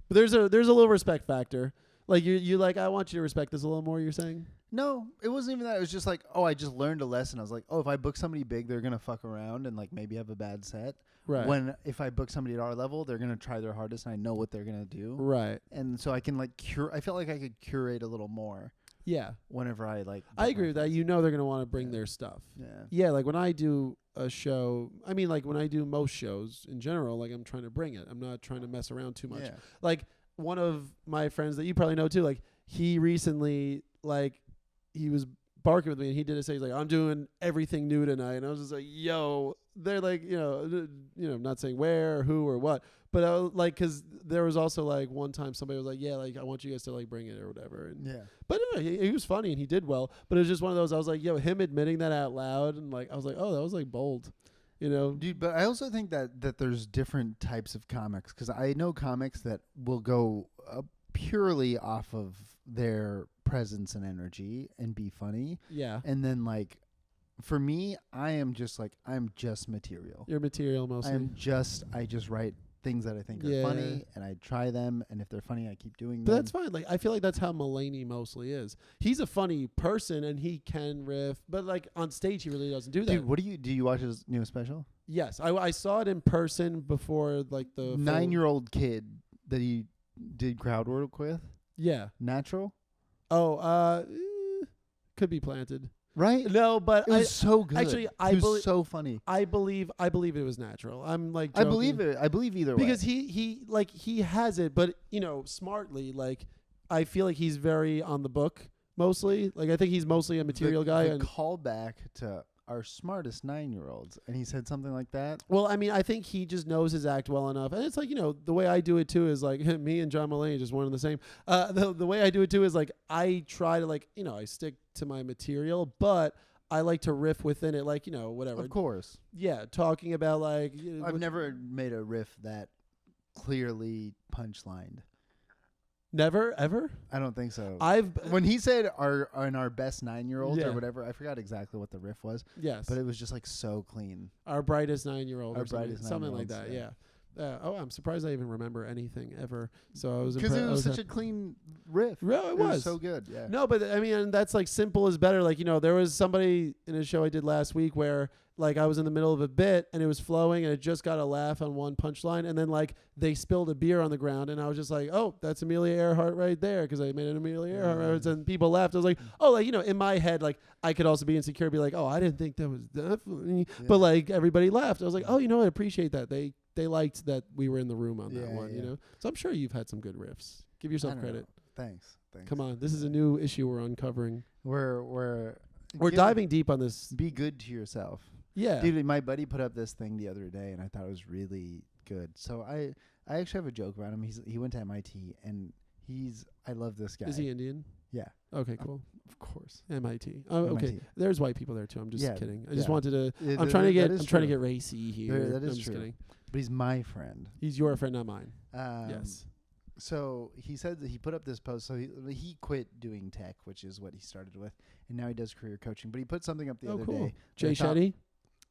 But there's a little respect factor. Like you like, I want you to respect this a little more. You're saying? no, it wasn't even that. It was just like, oh, I just learned a lesson. I was like, oh, if I book somebody big, they're gonna fuck around and like maybe have a bad set. Right. When if I book somebody at our level, they're gonna try their hardest, and I know what they're gonna do. Right. And so I can like I felt like I could curate a little more. Yeah. Whenever I like, I agree with that. You know, they're gonna want to bring their stuff. Yeah. Yeah. Like when I do a show, I mean, like when I do most shows in general, like I'm trying to bring it. I'm not trying to mess around too much. Yeah. Like one of my friends that you probably know too, like he recently, like he was barking with me and he did a say, he's like, I'm doing everything new tonight. And I was just like, yo, they're like, you know, not saying where or who or what, but I was like, cause there was also like one time somebody was like, yeah, like I want you guys to like bring it or whatever. And but he was funny and he did well, but it was just one of those, I was like, yo, him admitting that out loud. And like, I was like, oh, that was like bold. You know, dude, but I also think that there's different types of comics, because I know comics that will go purely off of their presence and energy and be funny. Yeah. And then like for me, I'm just material. Your material mostly. I just write things that I think are funny, and I try them, and if they're funny, I keep doing them. But that's fine. Like, I feel like that's how Mulaney mostly is. He's a funny person, and he can riff, but like on stage, he really doesn't do that. Dude, do you watch his new special? Yes, I saw it in person before, like the 9-year-old kid that he did crowd work with. Yeah. Natural. Oh, could be planted. Right? No, but it was so good. Actually, it was so funny. I believe it was natural. I'm like joking. I believe it. I believe either way. Because he has it, but smartly. Like, I feel like he's very on the book mostly. Like, I think he's mostly a material guy. The callback to our smartest 9-year-olds, and he said something like that. Well, I mean, I think he just knows his act well enough, and it's like, the way I do it too is like me and John Mulaney just one and the same. The way I do it too is like I try to I stick to my material, but I like to riff within it, like whatever. Of course. Yeah, talking about like. I've never made a riff that clearly punchlined. Never, ever? I don't think so. When he said our best 9-year-old or whatever, I forgot exactly what the riff was. Yes. But it was just like so clean. Our brightest 9-year-old. Our brightest 9-year-old. Something like that, yeah. I'm surprised I even remember anything ever. So I was because it was such a clean riff. No, it was so good. Yeah. No, but I mean, that's like simple is better. Like there was somebody in a show I did last week where like I was in the middle of a bit and it was flowing and it just got a laugh on one punchline and then like they spilled a beer on the ground and I was just like, oh, that's Amelia Earhart right there because I made an Amelia Earhart reference and people laughed. I was like, oh, like in my head, like I could also be insecure, be like, oh, I didn't think that was that funny, but like everybody laughed. I was like, oh, I appreciate that. They liked that we were in the room on that one, So I'm sure you've had some good riffs. Give yourself credit. Thanks. Come on, this is a new issue we're uncovering. We're diving deep on this. Be good to yourself. Yeah. Dude, my buddy put up this thing the other day, and I thought it was really good. So I actually have a joke about him. He went to MIT, and I love this guy. Is he Indian? Yeah. Okay, cool. Of course. MIT. Oh, okay. MIT. There's white people there too. I'm just kidding. I just wanted to. I'm trying to get racy here. That is I'm just true. kidding. But he's my friend. He's your friend, not mine. Yes. So he said that he put up this post. So he quit doing tech, which is what he started with, and now he does career coaching. But he put something up the other day. Jay Shetty?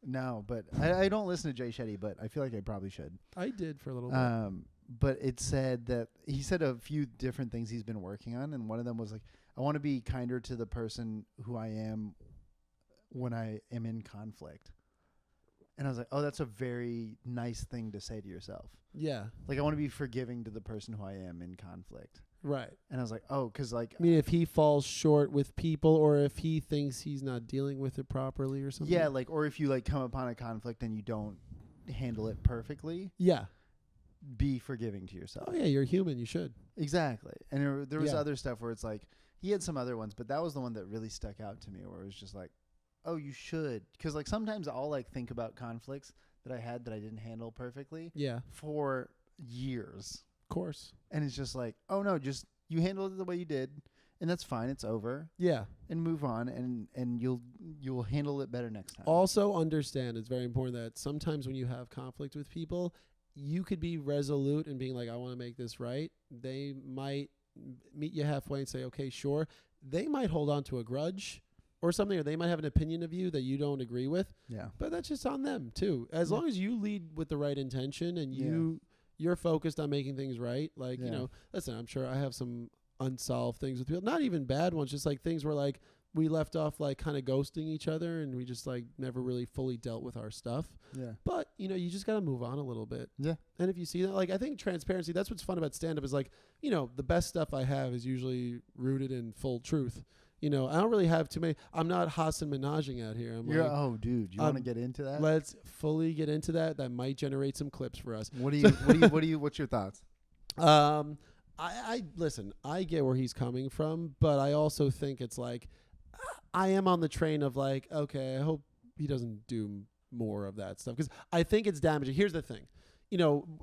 No, but I don't listen to Jay Shetty, but I feel like I probably should. I did for a little bit. But it said that he said a few different things he's been working on, and one of them was like, I want to be kinder to the person who I am when I am in conflict. And I was like, oh, that's a very nice thing to say to yourself. Yeah. Like, I want to be forgiving to the person who I am in conflict. Right. And I was like, oh, because like... I mean, if he falls short with people or if he thinks he's not dealing with it properly or something. Yeah, like, or if you like come upon a conflict and you don't handle it perfectly. Yeah. Be forgiving to yourself. Oh, yeah, you're human. You should. Exactly. And there was other stuff where it's like, he had some other ones, but that was the one that really stuck out to me where it was just like, oh, you should. Because like sometimes I'll like think about conflicts that I had that I didn't handle perfectly. Yeah. For years. Of course. And it's just like, oh no, just you handled it the way you did, and that's fine. It's over. Yeah. And move on, and you'll handle it better next time. Also understand, it's very important that sometimes when you have conflict with people, you could be resolute in being like, I want to make this right. They might meet you halfway and say, okay, sure. They might hold on to a grudge or something, or they might have an opinion of you that you don't agree with. Yeah. But that's just on them too. As long as you lead with the right intention and you're focused on making things right. Like, listen, I'm sure I have some unsolved things with people, not even bad ones, just like things where like we left off like kind of ghosting each other and we just like never really fully dealt with our stuff. Yeah. But, you just got to move on a little bit. Yeah. And if you see that, like, I think transparency, that's what's fun about stand-up is like, the best stuff I have is usually rooted in full truth. I don't really have too many. I'm not Hasan Minhajing out here. Oh, dude, you want to get into that? Let's fully get into that. That might generate some clips for us. What's your thoughts? I listen, I get where he's coming from, but I also think it's like, I am on the train of like, okay, I hope he doesn't do more of that stuff because I think it's damaging. Here's the thing,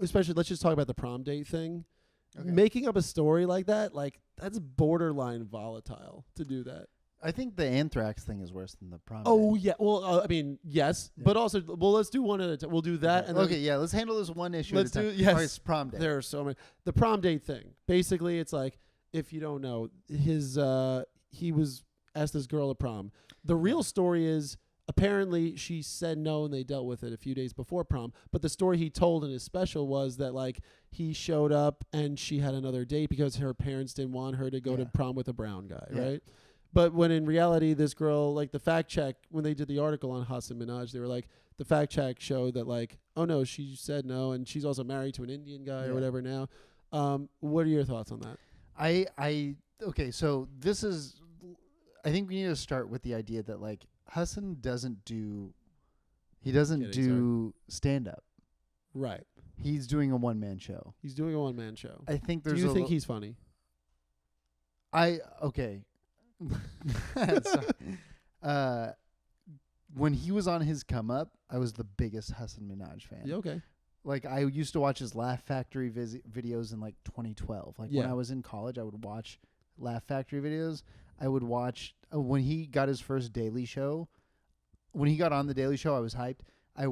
especially let's just talk about the prom date thing. Okay. Making up a story like that, like that's borderline volatile to do that. I think the anthrax thing is worse than the prom date. Oh, yeah. Well, I mean, yes, but also, let's do one at a time. We'll do that. Okay, and then yeah, let's handle this one issue let's at a time. do, yes. All right, prom date. There are so many. The prom date thing. Basically, it's like, if you don't know, he was asked this girl to prom. The real story is apparently she said no and they dealt with it a few days before prom. But the story he told in his special was that like he showed up and she had another date because her parents didn't want her to go to prom with a brown guy, right? But when in reality, this girl, like the fact check, when they did the article on Hasan Minhaj, they were like, the fact check showed that like, oh no, she said no, and she's also married to an Indian guy or whatever now. What are your thoughts on that? Okay, so this is, I think we need to start with the idea that like Hasan doesn't do stand up. Right. He's doing a one-man show. He's doing a one-man show. I think Do you think he's funny? Okay. So, when he was on his come up, I was the biggest Hasan Minhaj fan. Yeah, okay. Like I used to watch his Laugh Factory videos in like 2012. Like when I was in college, I would watch Laugh Factory videos. I would watch when he got his first Daily Show. When he got on the Daily Show, I was hyped. I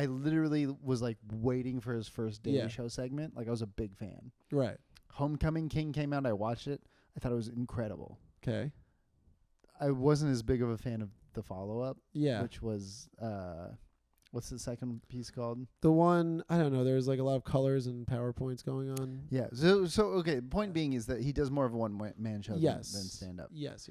literally was like waiting for his first Daily Show segment. Like I was a big fan. Right. Homecoming King came out. I watched it. I thought it was incredible. Okay. I wasn't as big of a fan of the follow-up. Yeah. Which was, what's the second piece called? The one, I don't know. There's like a lot of colors and PowerPoints going on. Yeah. So okay. The point being is that he does more of a one-man show than stand-up. Yes.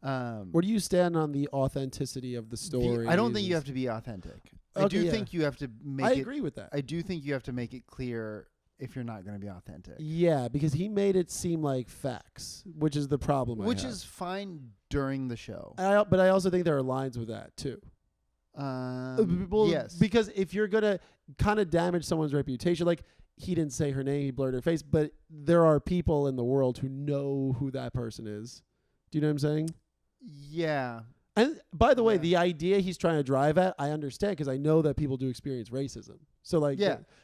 Where do you stand on the authenticity of the story? I don't think you have to be authentic. I do think you have to make I agree with that. I do think you have to make it clear if you're not going to be authentic. Yeah, because he made it seem like facts, which is the problem. Which is fine during the show. But I also think there are lines with that too. Yes. Because if you're going to kind of damage someone's reputation, like he didn't say her name, he blurred her face, but there are people in the world who know who that person is. Do you know what I'm saying? Yeah. And by the way, the idea he's trying to drive at, I understand because I know that people do experience racism. So like,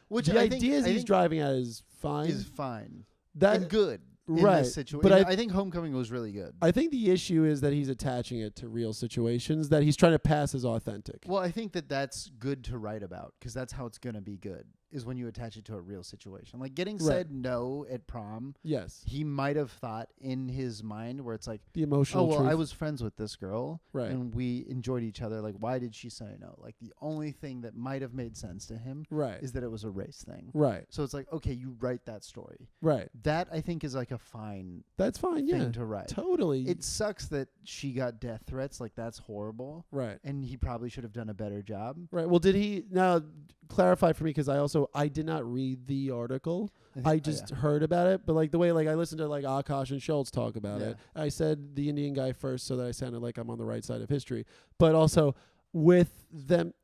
which the ideas he's driving at is fine. And good. In this situation. But I think Homecoming was really good. I think the issue is that he's attaching it to real situations that he's trying to pass as authentic. Well, I think that that's good to write about because that's how it's going to be good, is when you attach it to a real situation. Like getting said no at prom. Yes. He might have thought in his mind where it's like, the emotional truth. I was friends with this girl. Right. And we enjoyed each other. Like, why did she say no? Like, the only thing that might have made sense to him is that it was a race thing. Right. So it's like, okay, you write that story. Right. That, I think, is like a fine thing to write. Totally. It sucks that she got death threats. Like, that's horrible. Right. And he probably should have done a better job. Right. Well, did he now clarify for me, because I did not read the article. I just heard about it. But like the way like I listened to like Akaash and Schulz talk about it, I said the Indian guy first so that I sounded like I'm on the right side of history. But also with them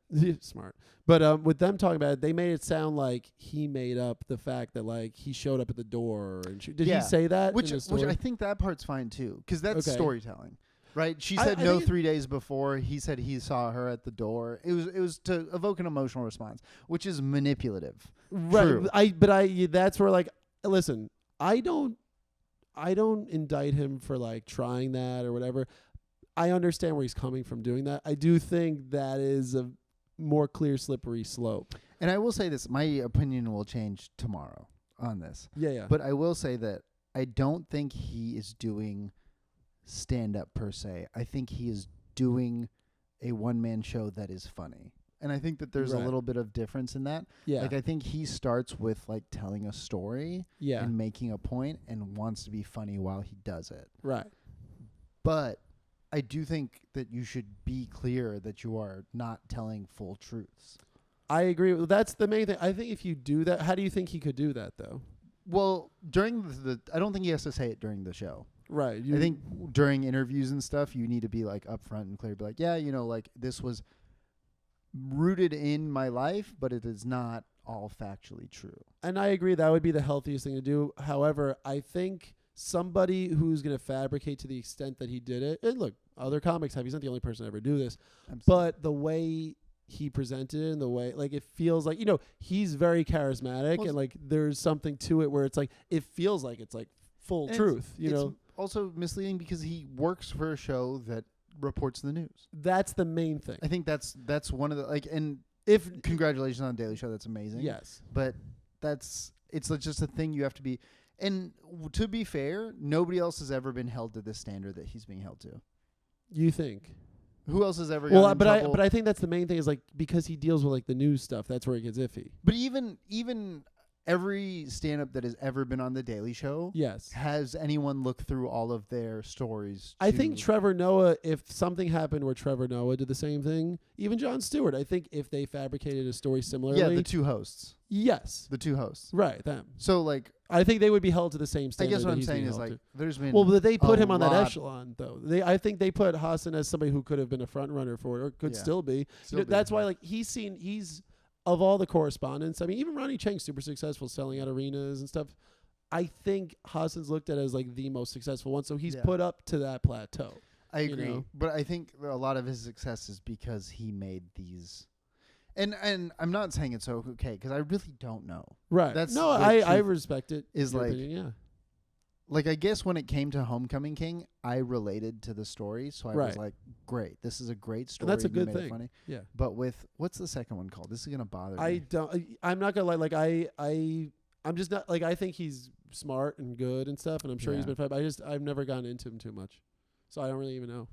smart. But with them talking about it, they made it sound like he made up the fact that like he showed up at the door and did he say that? Which I think that part's fine too, because that's storytelling. Right, she said no 3 days before. He said he saw her at the door. It was to evoke an emotional response, which is manipulative. Right. True. That's where like, listen, I don't indict him for like trying that or whatever. I understand where he's coming from doing that. I do think that is a more clear, slippery slope. And I will say this: my opinion will change tomorrow on this. Yeah. But I will say that I don't think he is doing stand-up per se. I think he is doing a one-man show that is funny. And I think that there's a little bit of difference in that. Yeah. Like I think he starts with like telling a story and making a point and wants to be funny while he does it. Right. But I do think that you should be clear that you are not telling full truths. I agree. That's the main thing. I think if you do that, how do you think he could do that though? Well, during I don't think he has to say it during the show. Right. I think during interviews and stuff, you need to be like upfront and clear. Be like, yeah, like this was rooted in my life, but it is not all factually true. And I agree that would be the healthiest thing to do. However, I think somebody who's going to fabricate to the extent that he did it, and look, other comics have, he's not the only person to ever do this, but the way he presented it and the way, like, it feels like, he's very charismatic and like there's something to it where it's like, it feels like it's like full truth, It's also misleading because he works for a show that reports the news. That's the main thing. I think that's one of the and congratulations on Daily Show, that's amazing. Yes, but it's just a thing you have to be. And to be fair, nobody else has ever been held to this standard that he's being held to. You think? Who else has ever gotten in trouble? But I think that's the main thing is like because he deals with like the news stuff. That's where it gets iffy. But even every stand-up that has ever been on The Daily Show, Yes. has anyone looked through all of their stories? I think Trevor Noah, if something happened where Trevor Noah did the same thing, even Jon Stewart, I think if they fabricated a story similarly. Yeah, the two hosts. Yes. The two hosts. Right, them. So, like, I think they would be held to the same I standard. guess what that I'm he's saying being is, held like, to. there's been Well, but they put him on that lot- echelon, though. I think they put Hasan as somebody who could have been a front runner for it, or could Yeah. still be. Still be. That's why, like, he's of all the correspondents. I mean, even Ronnie Cheng's super successful, selling out arenas and stuff. I think Hasan's looked at as like the most successful one, so he's Yeah. put up to that plateau. I agree. know? But I think a lot of his success is because he made these. And I'm not saying it's okay, because I really don't know. Right. That's no, the I truth respect it. is your like- opinion, yeah. Like, I guess when it came to Homecoming King, I related to the story, so I was Right. like, great, this is a great story. And that's a you good made it thing. funny. Yeah. But with, what's the second one called? This is going to bother me. I'm not gonna lie. Like I'm just not like I think he's smart and good and stuff, and I'm sure he's Yeah. been fine. But I've never gotten into him too much, so I don't really even know.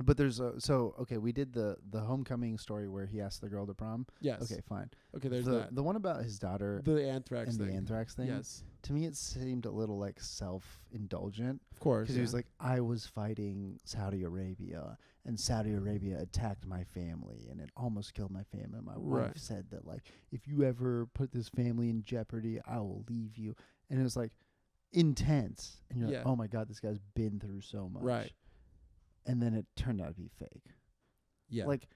But there's okay, we did the Homecoming story where he asked the girl to prom. Yes. Okay, fine. Okay. There's the that. The one about his daughter The anthrax and thing. the anthrax thing. Yes. To me, it seemed a little like self-indulgent. Of course. Because he was like, I was fighting Saudi Arabia, and Saudi Arabia attacked my family, and it almost killed my family. My wife Right. said that, like, if you ever put this family in jeopardy, I will leave you. And it was like intense. And you're Yeah. like, oh my God, this guy's been through so much. Right. And then it turned out to be fake. Yeah. Like,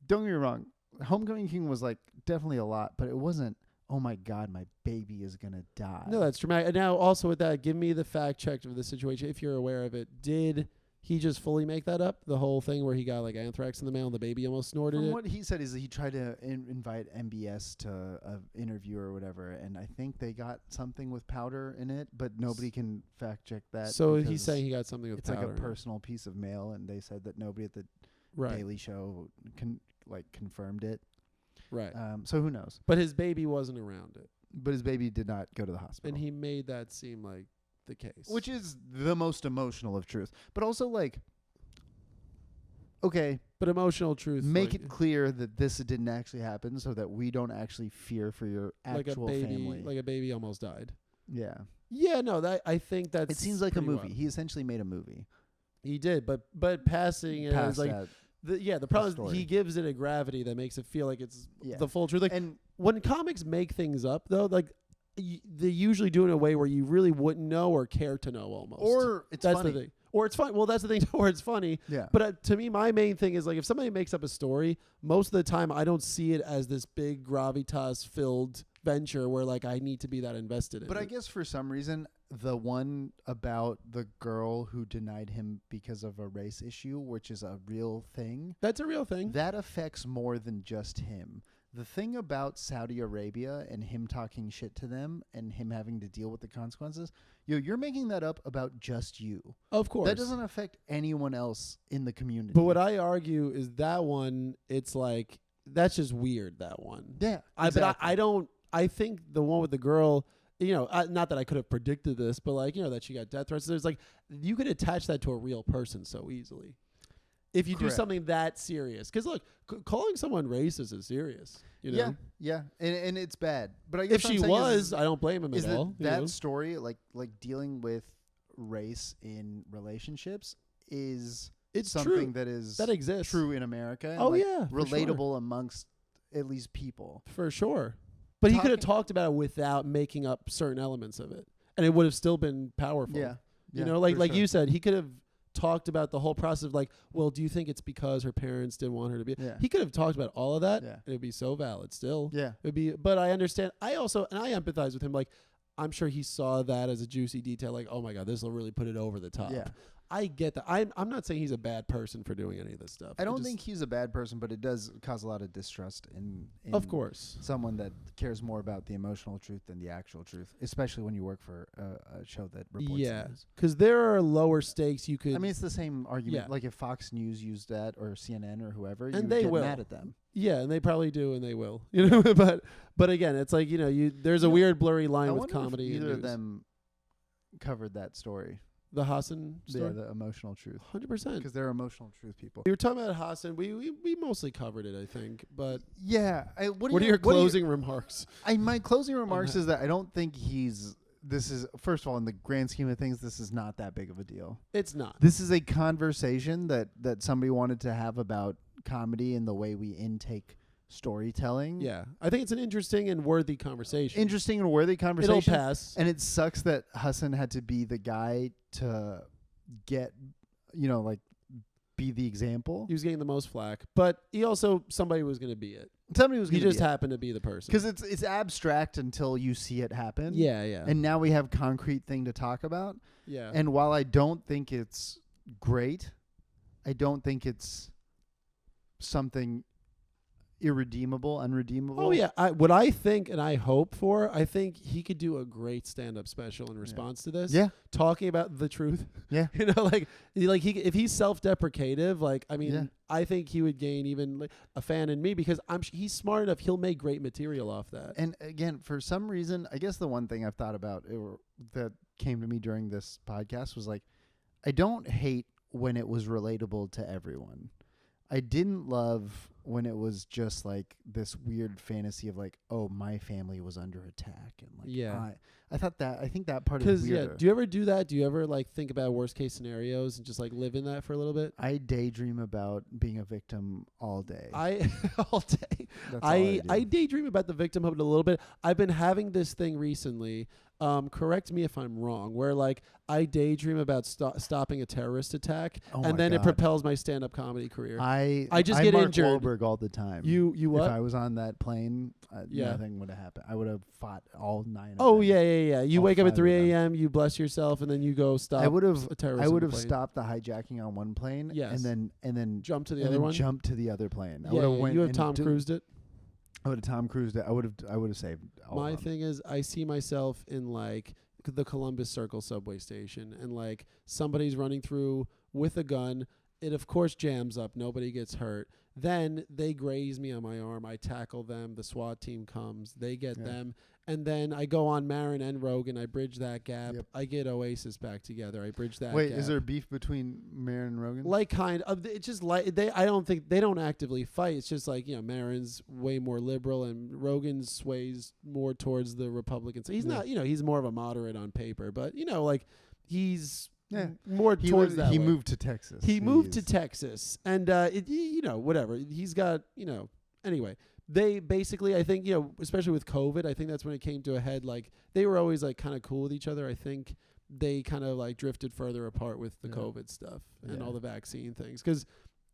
don't get me wrong, Homecoming King was like definitely a lot, but it wasn't, oh my God, my baby is going to die. no, that's dramatic. And now also with that, give me the fact check of the situation if you're aware of it. Did he just fully make that up? The whole thing where he got like anthrax in the mail and the baby almost snorted From it? what he said is that he tried to invite MBS to an interview or whatever, and I think they got something with powder in it, but nobody can fact check that. So he's because saying he got something with it's powder like a in it. personal piece of mail, and they said that nobody at the Right. Daily Show confirmed it. Right. So who knows? But his baby wasn't around it. But his baby did not go to the hospital. And he made that seem like the case. Which is the most emotional of truth. But also, like, okay, but emotional truth. make like, it clear that this didn't actually happen so that we don't actually fear for your like actual a baby, family. like a baby almost died. Yeah. Yeah, no, that I think that's. It seems like a pretty movie. wild. He essentially made a movie. He did, but passing it Past is like that. the problem is story. he gives it a gravity that makes it feel like it's Yeah. the full truth. Like And when comics make things up, though, like they usually do it in a way where you really wouldn't know or care to know almost. or it's that's funny. the thing. Or it's fun. Well, that's the thing. Or it's funny. Yeah. But to me, my main thing is like if somebody makes up a story, most of the time I don't see it as this big gravitas-filled venture where like I need to be that invested in. But I it. guess for some reason, the one about the girl who denied him because of a race issue, which is a real thing, That's a real thing. that affects more than just him. The thing about Saudi Arabia and him talking shit to them and him having to deal with the consequences, you're making that up about just you. Of course. That doesn't affect anyone else in the community. But what I argue is that one, it's like, that's just weird, that one. Yeah. But exactly. I don't, I think the one with the girl, you know, not that I could have predicted this, but like, you know, that she got death threats. There's like, you could attach that to a real person so easily. If you do Correct. something that serious. Because look, calling someone racist is serious. You know? Yeah. And it's bad. But I guess If what she I'm saying was, I don't blame him is at that all. you that know? story, like dealing with race in relationships, is It's something true. that is That exists. true in America. And Oh, like yeah, for sure. relatable amongst at least people. For sure. But he could have Talking- talked about it without making up certain elements of it. And it would have still been powerful. Yeah. You know, like for sure. you said, he could have talked about the whole process of like, well, do you think it's because her parents didn't want her to be? Yeah. He could have talked about all of that. Yeah. And it'd be so valid still. Yeah. It'd be, but I understand. I also, and I empathize with him. Like, I'm sure he saw that as a juicy detail. Like, oh my God, this will really put it over the top. Yeah. I get that. I'm not saying he's a bad person for doing any of this stuff. I don't think he's a bad person, but it does cause a lot of distrust in Of course. someone that cares more about the emotional truth than the actual truth, especially when you work for a show that reports Yeah. the news. Because there are lower stakes you could. I mean, it's the same argument. Yeah. Like if Fox News used that or CNN or whoever, And you they get will. mad at them. Yeah, and they probably do, and they will. You know, but again, it's like, you know, there's a weird blurry line I with wonder comedy. if and either of news. them covered that story. The Hasan story? Yeah, the emotional truth. 100%. Because they're emotional truth people. We were talking about Hasan. We mostly covered it, I think. But Yeah. what are your closing remarks? My closing remarks is that I don't think this is, first of all, in the grand scheme of things, this is not that big of a deal. It's not. This is a conversation that somebody wanted to have about comedy and the way we intake storytelling. Yeah. I think it's an interesting and worthy conversation. Interesting and worthy conversation. It'll pass. And it sucks that Hasan had to be the guy to get, be the example. He was getting the most flack. But somebody was going to be it. Somebody was He going to just happened to be the person. Because it's abstract until you see it happen. Yeah, yeah. And now we have concrete thing to talk about. Yeah. And while I don't think it's great, I don't think it's something irredeemable, unredeemable. Oh yeah, what I think and I hope for, I think he could do a great stand-up special in response to this. Yeah, talking about the truth. Yeah, if he's self-deprecative, Yeah. I think he would gain even a fan in me because he's smart enough. He'll make great material off that. And again, for some reason, I guess the one thing I've thought about that came to me during this podcast was I don't hate when it was relatable to everyone. I didn't love when it was just this weird fantasy of oh, my family was under attack and I think that part is weirder. Yeah, do you ever do that? Do you ever think about worst case scenarios and just live in that for a little bit? I daydream about being a victim all day. All day. That's all I do. I daydream about the victimhood a little bit. I've been having this thing recently. Correct me if I'm wrong, where I daydream about stopping a terrorist attack, and then it propels my stand-up comedy career. I just get Mark injured. Wahlberg all the time. You what? If I was on that plane, nothing would have happened. I would have fought all 9. Oh yeah. You All wake up at 5 3 a.m. You bless yourself, and then you go stop. I would have. A terrorist I would have plane. stopped the hijacking on one plane. Yes. And then jump to the other one. Jump to the other plane. Yeah, you have Tom Cruised it. I would have Tom Cruised it. I would have saved. My thing is, I see myself in the Columbus Circle subway station, and somebody's running through with a gun. It of course jams up. Nobody gets hurt. Then they graze me on my arm. I tackle them. The SWAT team comes. They get them. And then I go on Maron and Rogan. I bridge that gap. Yep. I get Oasis back together. I bridge that gap. Wait, is there beef between Maron and Rogan? Kind of. It's just I don't think they don't actively fight. It's just Maron's way more liberal and Rogan sways more towards the Republicans. He's not, he's more of a moderate on paper, but he's more towards that. He way. moved to Texas. He moved to Texas, and whatever. He's got anyway. They basically, I think, especially with COVID, I think that's when it came to a head. They were always kind of cool with each other. I think they kind of drifted further apart with the COVID stuff and all the vaccine things. Because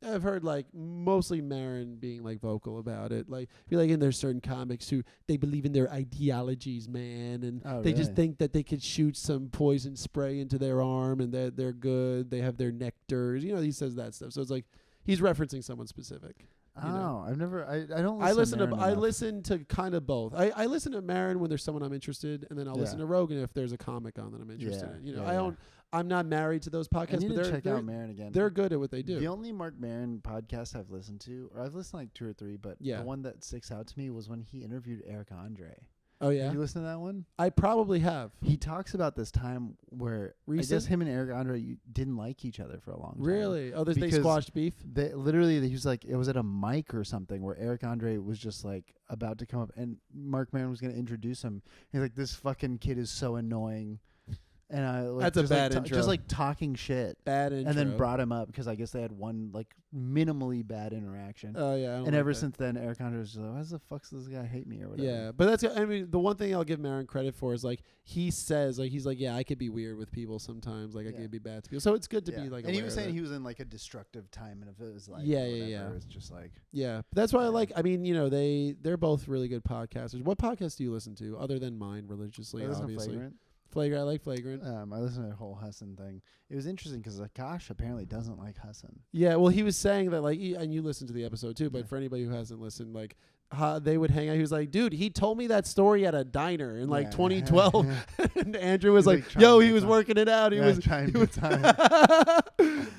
I've heard mostly Maron being vocal about it. And there's certain comics who they believe in their ideologies, man, and they just think that they could shoot some poison spray into their arm and they're good. They have their nectars. He says that stuff. So it's he's referencing someone specific. I've never. I don't. I listen to kind of both. I listen to Maron when there's someone I'm interested, and then I'll listen to Rogan if there's a comic on that I'm interested in. I'm not married to those podcasts, but check out Maron again. They're good at what they do. The only Marc Maron podcast I've listened to, or I've listened to 2 or 3, but the one that sticks out to me was when he interviewed Eric Andre. Oh yeah, did you listen to that one? I probably have. He talks about this time where I guess him and Eric Andre didn't like each other for a long time. Really? Oh, they squashed beef. They literally, he was it was at a mic or something where Eric Andre was just about to come up, and Marc Maron was going to introduce him. He's this fucking kid is so annoying. And that's a bad intro. Just talking shit. Bad intro. And then brought him up because I guess they had one minimally bad interaction. Oh yeah. And ever since then, Eric Andre was why the fuck does this guy hate me or whatever? Yeah, but the one thing I'll give Maron credit for is he says he's I could be weird with people sometimes. I could be bad to people. So it's good to be And he was saying he was in a destructive time of his life. Yeah. It's just yeah. That's why I they're both really good podcasters. What podcast do you listen to other than mine religiously? I listen obviously. to Flagrant. I like Flagrant. I listened to the whole Hasan thing. It was interesting because Akaash apparently doesn't like Hasan. Yeah, well, he was saying that and you listened to the episode too. But for anybody who hasn't listened, they would hang out. He was like, "Dude, he told me that story at a diner in 2012." And Andrew was "Yo, he was working it out. He was trying to time."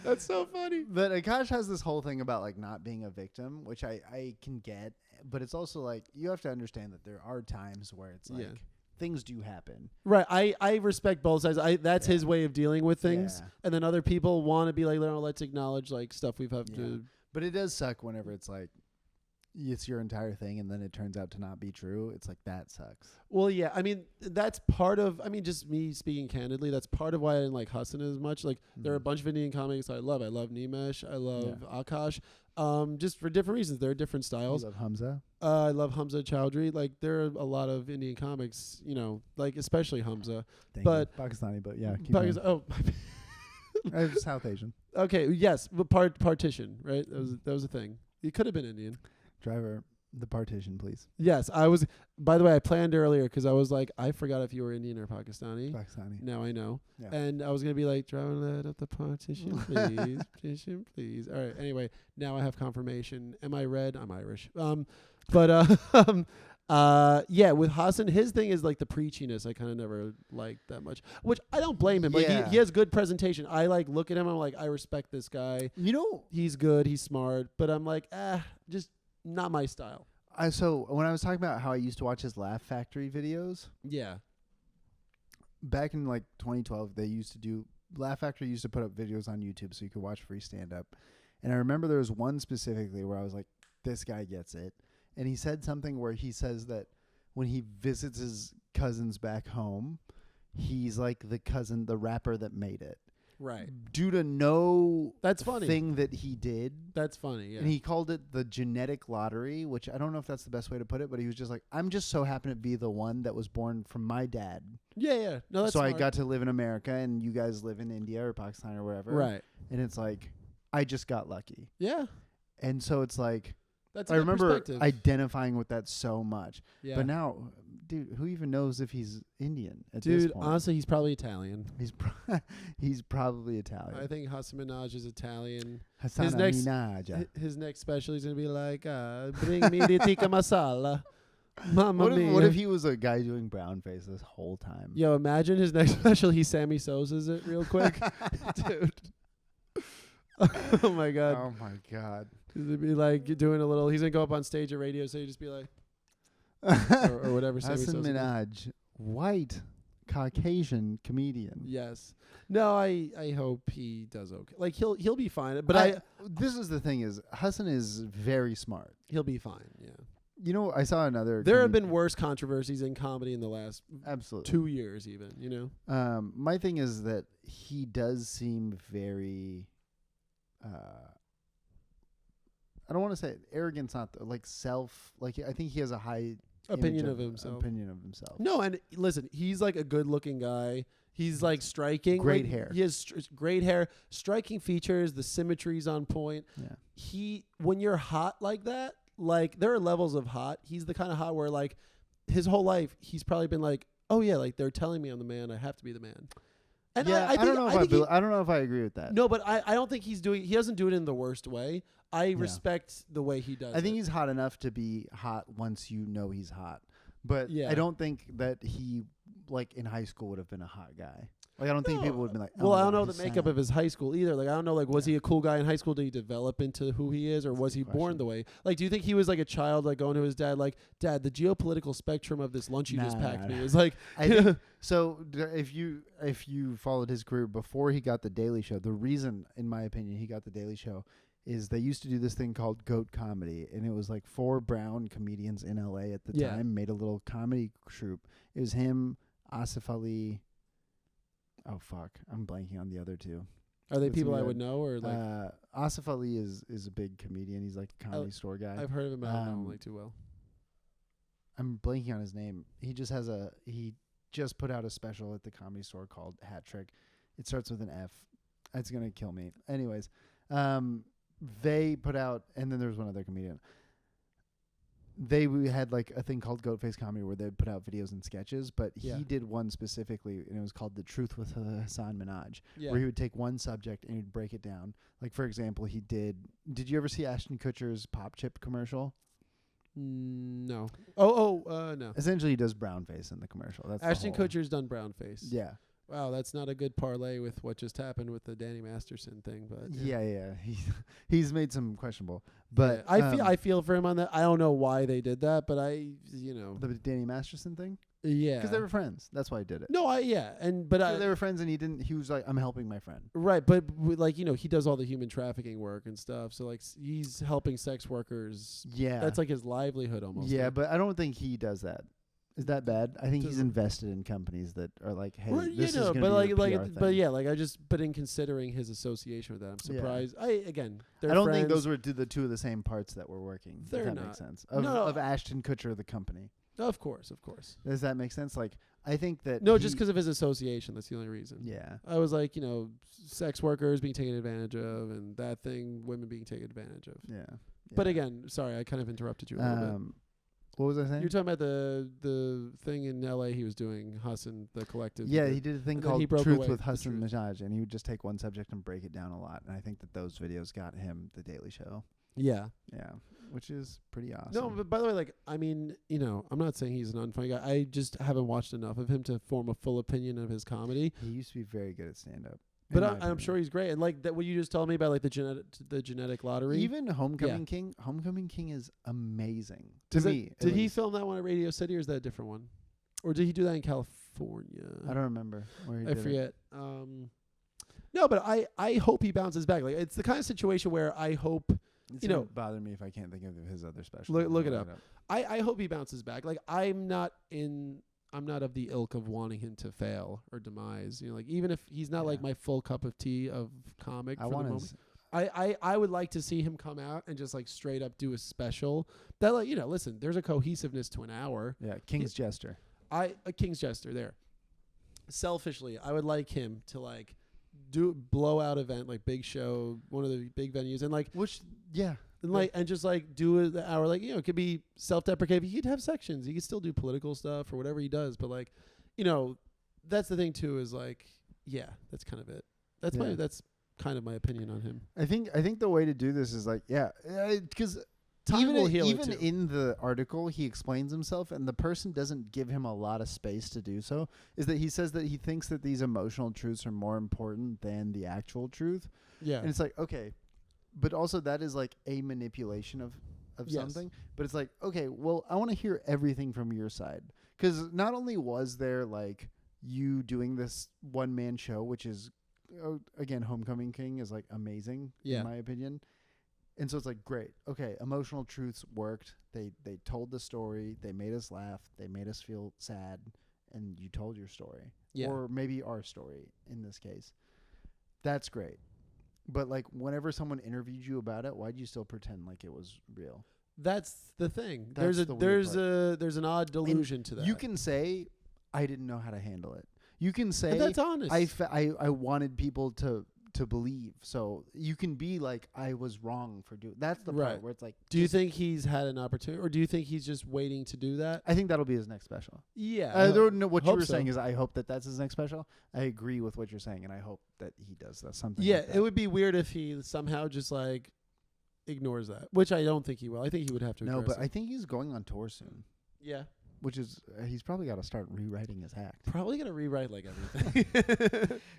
That's so funny. But Akaash has this whole thing about not being a victim, which I can get, but it's also you have to understand that there are times where it's things do happen. Right. I respect both sides. That's his way of dealing with things. Yeah. And then other people want to be like, no, let's acknowledge like stuff we've had Yeah. to. But it does suck whenever it's like it's your entire thing and then it turns out to not be true. It's like that sucks. Well, yeah. I mean, that's part of. I mean, just me speaking candidly. That's part of why I didn't like Hasan as much. Like, there are a bunch of Indian comics I love. I love Nimesh. I love Akaash. Just for different reasons. There are different styles. You love Humzah? I love Humzah Choudry. Like, there are a lot of Indian comics. You know, like especially Humzah. But Pakistani, but yeah. Oh. South Asian. Okay. Yes. But partition. Right. That was a thing. It could have been Indian. Driver, the partition, please. Yes, I was. By the way, I planned earlier because I was like, I forgot if you were Indian or Pakistani. Pakistani. Now I know. Yeah. And I was going to be like, driver, let up the partition, please. Partition, please. All right. Anyway, now I have confirmation. Am I red? I'm Irish. Yeah, with Hasan, his thing is like the preachiness. I kind of never liked that much, which I don't blame him. Like he has good presentation. I like look at him. I'm like, I respect this guy. You know, he's good. He's smart. But I'm like, just not my style. So when I was talking about how I used to watch his Laugh Factory videos, back in like 2012, they used to do Laugh Factory used to put up videos on YouTube so you could watch free stand up. And I remember there was one specifically where I was like, this guy gets it. And he said something where he says that when he visits his cousins back home, he's like the rapper that made it. Right. Due to no That's funny. thing that he did. That's funny, yeah. And he called it the genetic lottery, which I don't know if that's the best way to put it, but he was just like, I'm just so happen to be the one that was born from my dad. Yeah. No, that's so smart. I got to live in America and you guys live in India or Pakistan or wherever. Right. And it's like, I just got lucky. Yeah. And so it's like, that's I remember perspective. identifying with that so much. Yeah. But now, dude, who even knows if he's Indian at Dude, this point? honestly, he's probably Italian. He's probably Italian. I think Hasan Minhaj is Italian. Hasan Minhaj. His next special, he's going to be like, bring me the tikka masala. Mamma mia. What if he was a guy doing brown face this whole time? Yo, imagine his next special, he Sammy Sosa's it real quick. Dude. Oh, my God. Oh, my God. He'd be like doing a little, he's going to go up on stage at radio, so he'd just be like, or whatever. Hasan Minhaj, white, Caucasian comedian. Yes. No, I hope he does okay. Like he'll be fine. But this is the thing is Hasan is very smart. He'll be fine. Yeah. You know, I saw another. There have been worse controversies in comedy in the last absolutely 2 years, even. You know. My thing is that he does seem very. I don't want to say it. Arrogance, not like self. Like I think he has a high opinion of himself. No, and listen, he's like a good-looking guy. He's like striking. Great hair. He has great hair, striking features. The symmetry's on point. Yeah. When you're hot like that, like there are levels of hot. He's the kind of hot where like his whole life he's probably been like, oh yeah, like they're telling me I'm the man. I have to be the man. And yeah, I don't know if I agree with that. No, but I don't think he doesn't do it in the worst way. I respect the way he does it. I think he's hot enough to be hot once you know he's hot. But I don't think that he, like in high school, would have been a hot guy. Like I don't think people would be like, well, I don't know the makeup of his high school either. Like I don't know, like was he a cool guy in high school? Did he develop into who he is, or was he born the way? Like, do you think he was like a child, like going to his dad, like, Dad, the geopolitical spectrum of this lunch you just packed me is like. I think, so if you followed his career before he got the Daily Show, the reason, in my opinion, he got the Daily Show is they used to do this thing called Goat Comedy, and it was like 4 brown comedians in LA at the time made a little comedy troupe. It was him, Asif Ali. Oh fuck, I'm blanking on the other two. Are they people I would know, or like Asif Ali is a big comedian. He's like a comedy store guy. I've heard of him. I don't know him like too well. I'm blanking on his name. He just put out a special at the Comedy Store called Hat Trick. It starts with an F. It's gonna kill me. Anyways, they put out, and then there was one other comedian. They had like a thing called Goat Face Comedy where they'd put out videos and sketches, but he did one specifically, and it was called The Truth with Hasan Minhaj, where he would take one subject and he'd break it down. Like, for example, did you ever see Ashton Kutcher's Pop Chip commercial? No. No. Essentially, he does brown face in the commercial. That's Ashton Kutcher's done brown face. Yeah. Wow, that's not a good parlay with what just happened with the Danny Masterson thing, but yeah. He's made some questionable, but I feel for him on that. I don't know why they did that, but the Danny Masterson thing. Yeah. Because they were friends. That's why I did it. No, They were friends, and he was like, I'm helping my friend. Right, but like, he does all the human trafficking work and stuff. So like he's helping sex workers. Yeah. That's like his livelihood almost. Yeah, like. but I don't think he does that. Is that bad? I think he's invested in companies that are like, hey, this is going to be a PR thing. But yeah, like but in considering his association with that, I'm surprised. I don't think those were the two of the same parts that were working. They're if that not. makes sense. Of Ashton Kutcher, the company. Of course. Does that make sense? Like, I think that just because of his association, that's the only reason. Yeah. I was like, sex workers being taken advantage of, and that thing, women being taken advantage of. Yeah. But again, sorry, I kind of interrupted you a little bit. What was I saying? You're talking about the thing in L.A. he was doing, Hasan, the collective. Yeah, he did a thing called Truth with Hasan Minhaj, and he would just take one subject and break it down a lot. And I think that those videos got him The Daily Show. Yeah. Yeah, which is pretty awesome. No, but by the way, like, I mean, I'm not saying he's an unfunny guy. I just haven't watched enough of him to form a full opinion of his comedy. He used to be very good at stand-up. But I'm sure he's great. And like that, what you just told me about, like the genetic lottery. Even Homecoming King is amazing to me. Did he film that one at Radio City, or is that a different one? Or did he do that in California? I don't remember where he I did forget. it. No, but I hope he bounces back. Like, it's the kind of situation where I hope. It's gonna bother me if I can't think of his other special. Look it up. I hope he bounces back. Like, I'm not of the ilk of wanting him to fail or demise. Like, even if he's not like my full cup of tea of comic for the moment. I would like to see him come out and just like straight up do a special that, like, listen, there's a cohesiveness to an hour. Yeah, King's Jester. A King's Jester there. Selfishly, I would like him to like do blowout event, like big show, one of the big venues, and like and just like do an hour, like, it could be self-deprecating. He could have sections. He could still do political stuff or whatever he does, but like, that's the thing too, is like, that's kind of it. That's kind of my opinion on him. I think the way to do this is like, because time will heal even in the article he explains himself, and the person doesn't give him a lot of space to do so, is that he says that he thinks that these emotional truths are more important than the actual truth. Yeah. And it's like, okay, but also that is like a manipulation of something. But it's like, okay, well, I want to hear everything from your side. Because not only was there like you doing this one-man show, which is, again, Homecoming King is like amazing in my opinion. And so it's like, great. Okay, emotional truths worked. They told the story. They made us laugh. They made us feel sad. And you told your story. Yeah. Or maybe our story in this case. That's great. But like, whenever someone interviewed you about it, why'd you still pretend like it was real? That's the thing. There's an odd delusion to that. You can say, I didn't know how to handle it. You can say, and that's honest. I wanted people to believe. So you can be like, I was wrong for doing. That's the part where it's like. Do you think he's had an opportunity, or do you think he's just waiting to do that? I think that'll be his next special. Yeah. I don't know what you were saying is I hope that that's his next special. I agree with what you're saying, and I hope that he does that something. Yeah, like that. It would be weird if he somehow just like ignores that, which I don't think he will. I think he would have to. No, but I think he's going on tour soon. Yeah. Which is, he's probably got to start rewriting his act. Probably going to rewrite like everything.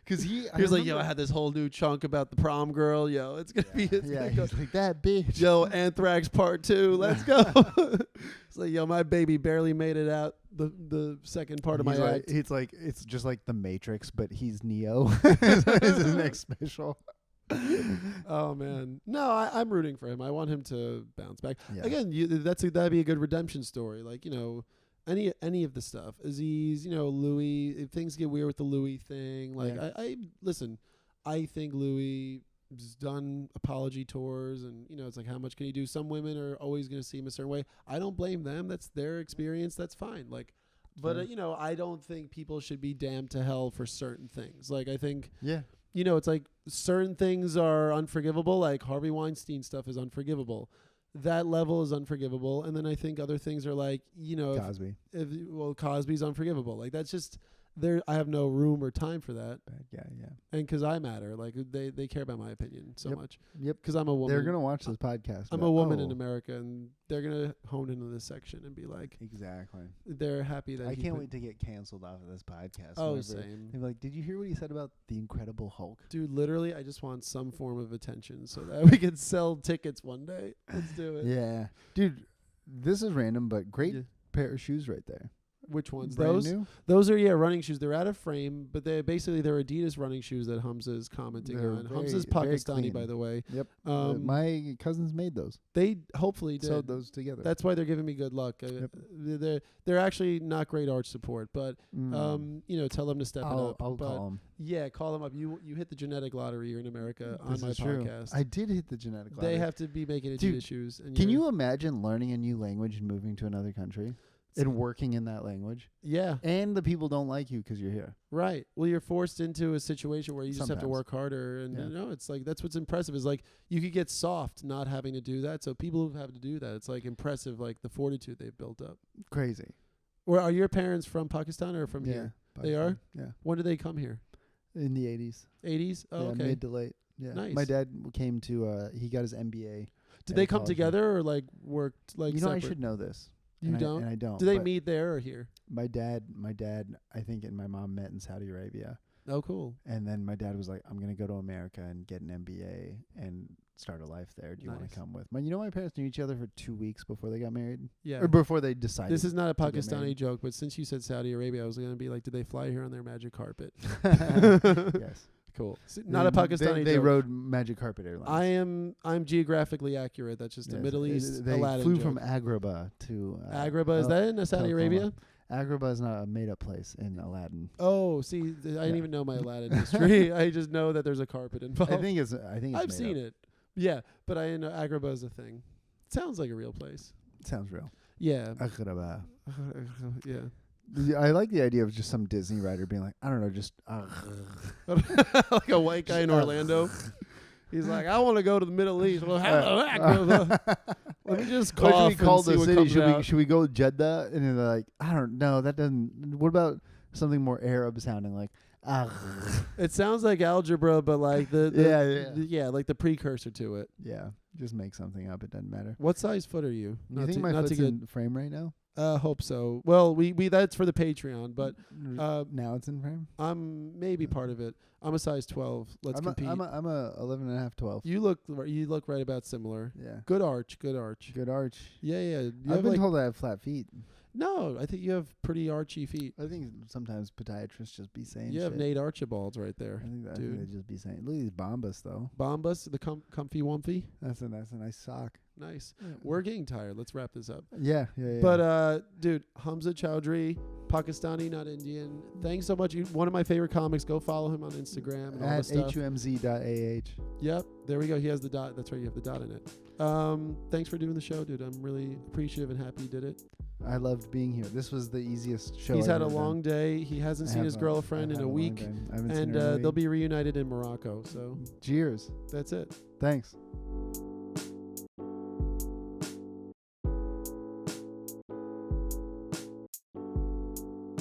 Because he was like, I had this whole new chunk about the prom girl. It's going to be. He's like, that bitch. Anthrax Part 2. Let's go. It's like, my baby barely made it out the second part of my act. It's just like The Matrix, but he's Neo. Is his next special. Oh man, no, I'm rooting for him. I want him to bounce back. Yeah. Again, that'd be a good redemption story. Like, any of the stuff. Aziz, Louis. If things get weird with the Louis thing, like I listen. I think Louis has done apology tours, and it's like, how much can he do? Some women are always going to see him a certain way. I don't blame them. That's their experience. That's fine. Like, but I don't think people should be damned to hell for certain things. Like, I think it's like certain things are unforgivable. Like Harvey Weinstein stuff is unforgivable. That level is unforgivable. And then I think other things are like, Cosby. Cosby's unforgivable. Like, that's just there. I have no room or time for that. Yeah. And because I matter, like they care about my opinion so much. Yep. Because I'm a woman. They're gonna watch this podcast. I'm a woman in America, and they're gonna hone into this section and be like, exactly. They're happy that I can't wait to get canceled off of this podcast. Oh, same. They're like, did you hear what he said about the Incredible Hulk? Dude, literally, I just want some form of attention so that we can sell tickets one day. Let's do it. Yeah, dude, this is random, but great pair of shoes right there. Which ones? Brand new? Those are running shoes. They're out of frame, but they're Adidas running shoes that Humzah is commenting They're on. very- Humzah's very Pakistani, clean. by the way. Yep. My cousins made those. They hopefully did. Sewed those together. That's why they're giving me good luck. They're actually not great arch support, but tell them to step it up. I'll But call them. yeah, call them up. You hit the genetic lottery here in America on my True. podcast. I did hit the genetic lottery. They have to be making Dude, Adidas shoes. And Can you imagine learning a new language and moving to another country and working in that language? Yeah. And the people don't like you because you're here. Right. Well, you're forced into a situation where you just have to Sometimes. work harder. And, Yeah. it's like that's what's impressive is like you could get soft not having to do that. So people who have to do that, it's like impressive, like the fortitude they've built up. Crazy. Or are your parents from Pakistan or from here? They are? Yeah. When did they come here? In the 80s. 80s? Oh, yeah, okay. mid to late. Yeah. Nice. My dad came to, he got his MBA. Did they come college. together or like worked like I separate? should know this. You don't? And I don't. Do they but meet there or here? My dad, I think, and my mom met in Saudi Arabia. Oh, cool. And then my dad was like, I'm going to go to America and get an MBA and start a life there. Do you want Nice. to come with? My parents knew each other for 2 weeks before they got married. Yeah. Or before they decided. This is not a to get Pakistani married. joke, but since you said Saudi Arabia, I was going to be like, did they fly here on their magic carpet? Yes. Cool. Not a Pakistani They joke. rode Magic Carpet Airlines. I'm geographically accurate. That's just a Yes. Middle East They Aladdin flew joke. from Agrabah to... Agrabah, is that in Saudi Telcoma. Arabia? Agrabah is not a made-up place in Aladdin. Oh, see, I didn't Yeah. even know my Aladdin history. I just know that there's a carpet involved. I think it's I've made seen up. it. Yeah, but I know Agrabah is a thing. It sounds like a real place. It sounds real. Yeah. Agrabah. Yeah. I like the idea of just some Disney writer being like, I don't know, just... Like a white guy in Orlando. He's like, I want to go to the Middle East. Well, hello, Agrabah. Let me just What cough should we call and see the what city? comes out. Should we go Jeddah? And they're like, I don't know. That doesn't... What about something more Arab sounding like... It sounds like algebra, but like like the precursor to it. Yeah, just make something up. It doesn't matter. What size foot are you? You think my foot's in frame right now? Hope so. Well, we that's for the Patreon, but Now it's in frame? I'm maybe part of it. I'm a size 12. Let's compete. I'm a 11 and a half, 12. You look right about similar. Yeah. Good arch. Good arch. Yeah. You I've have been told I have flat feet. No, I think you have pretty archy feet. I think sometimes podiatrists just be saying You have shit. Nate Archibalds right there. I think dude. they just be saying, look at these Bombas, though. Bombas, the comfy wumpy. That's a nice sock. Nice. We're getting tired. Let's wrap this up. Yeah. But, dude, Humzah Choudry, Pakistani, not Indian. Thanks so much. One of my favorite comics. Go follow him on Instagram and all At the stuff. humz.ah. Yep. There we go. He has the dot. That's right. You have the dot in it. Thanks for doing the show, dude. I'm really appreciative and happy you did it. I loved being here. This was the easiest show He's I've had a ever long done. day. He hasn't seen his girlfriend in a week. And And they'll be reunited in Morocco. So Cheers. that's it. Thanks.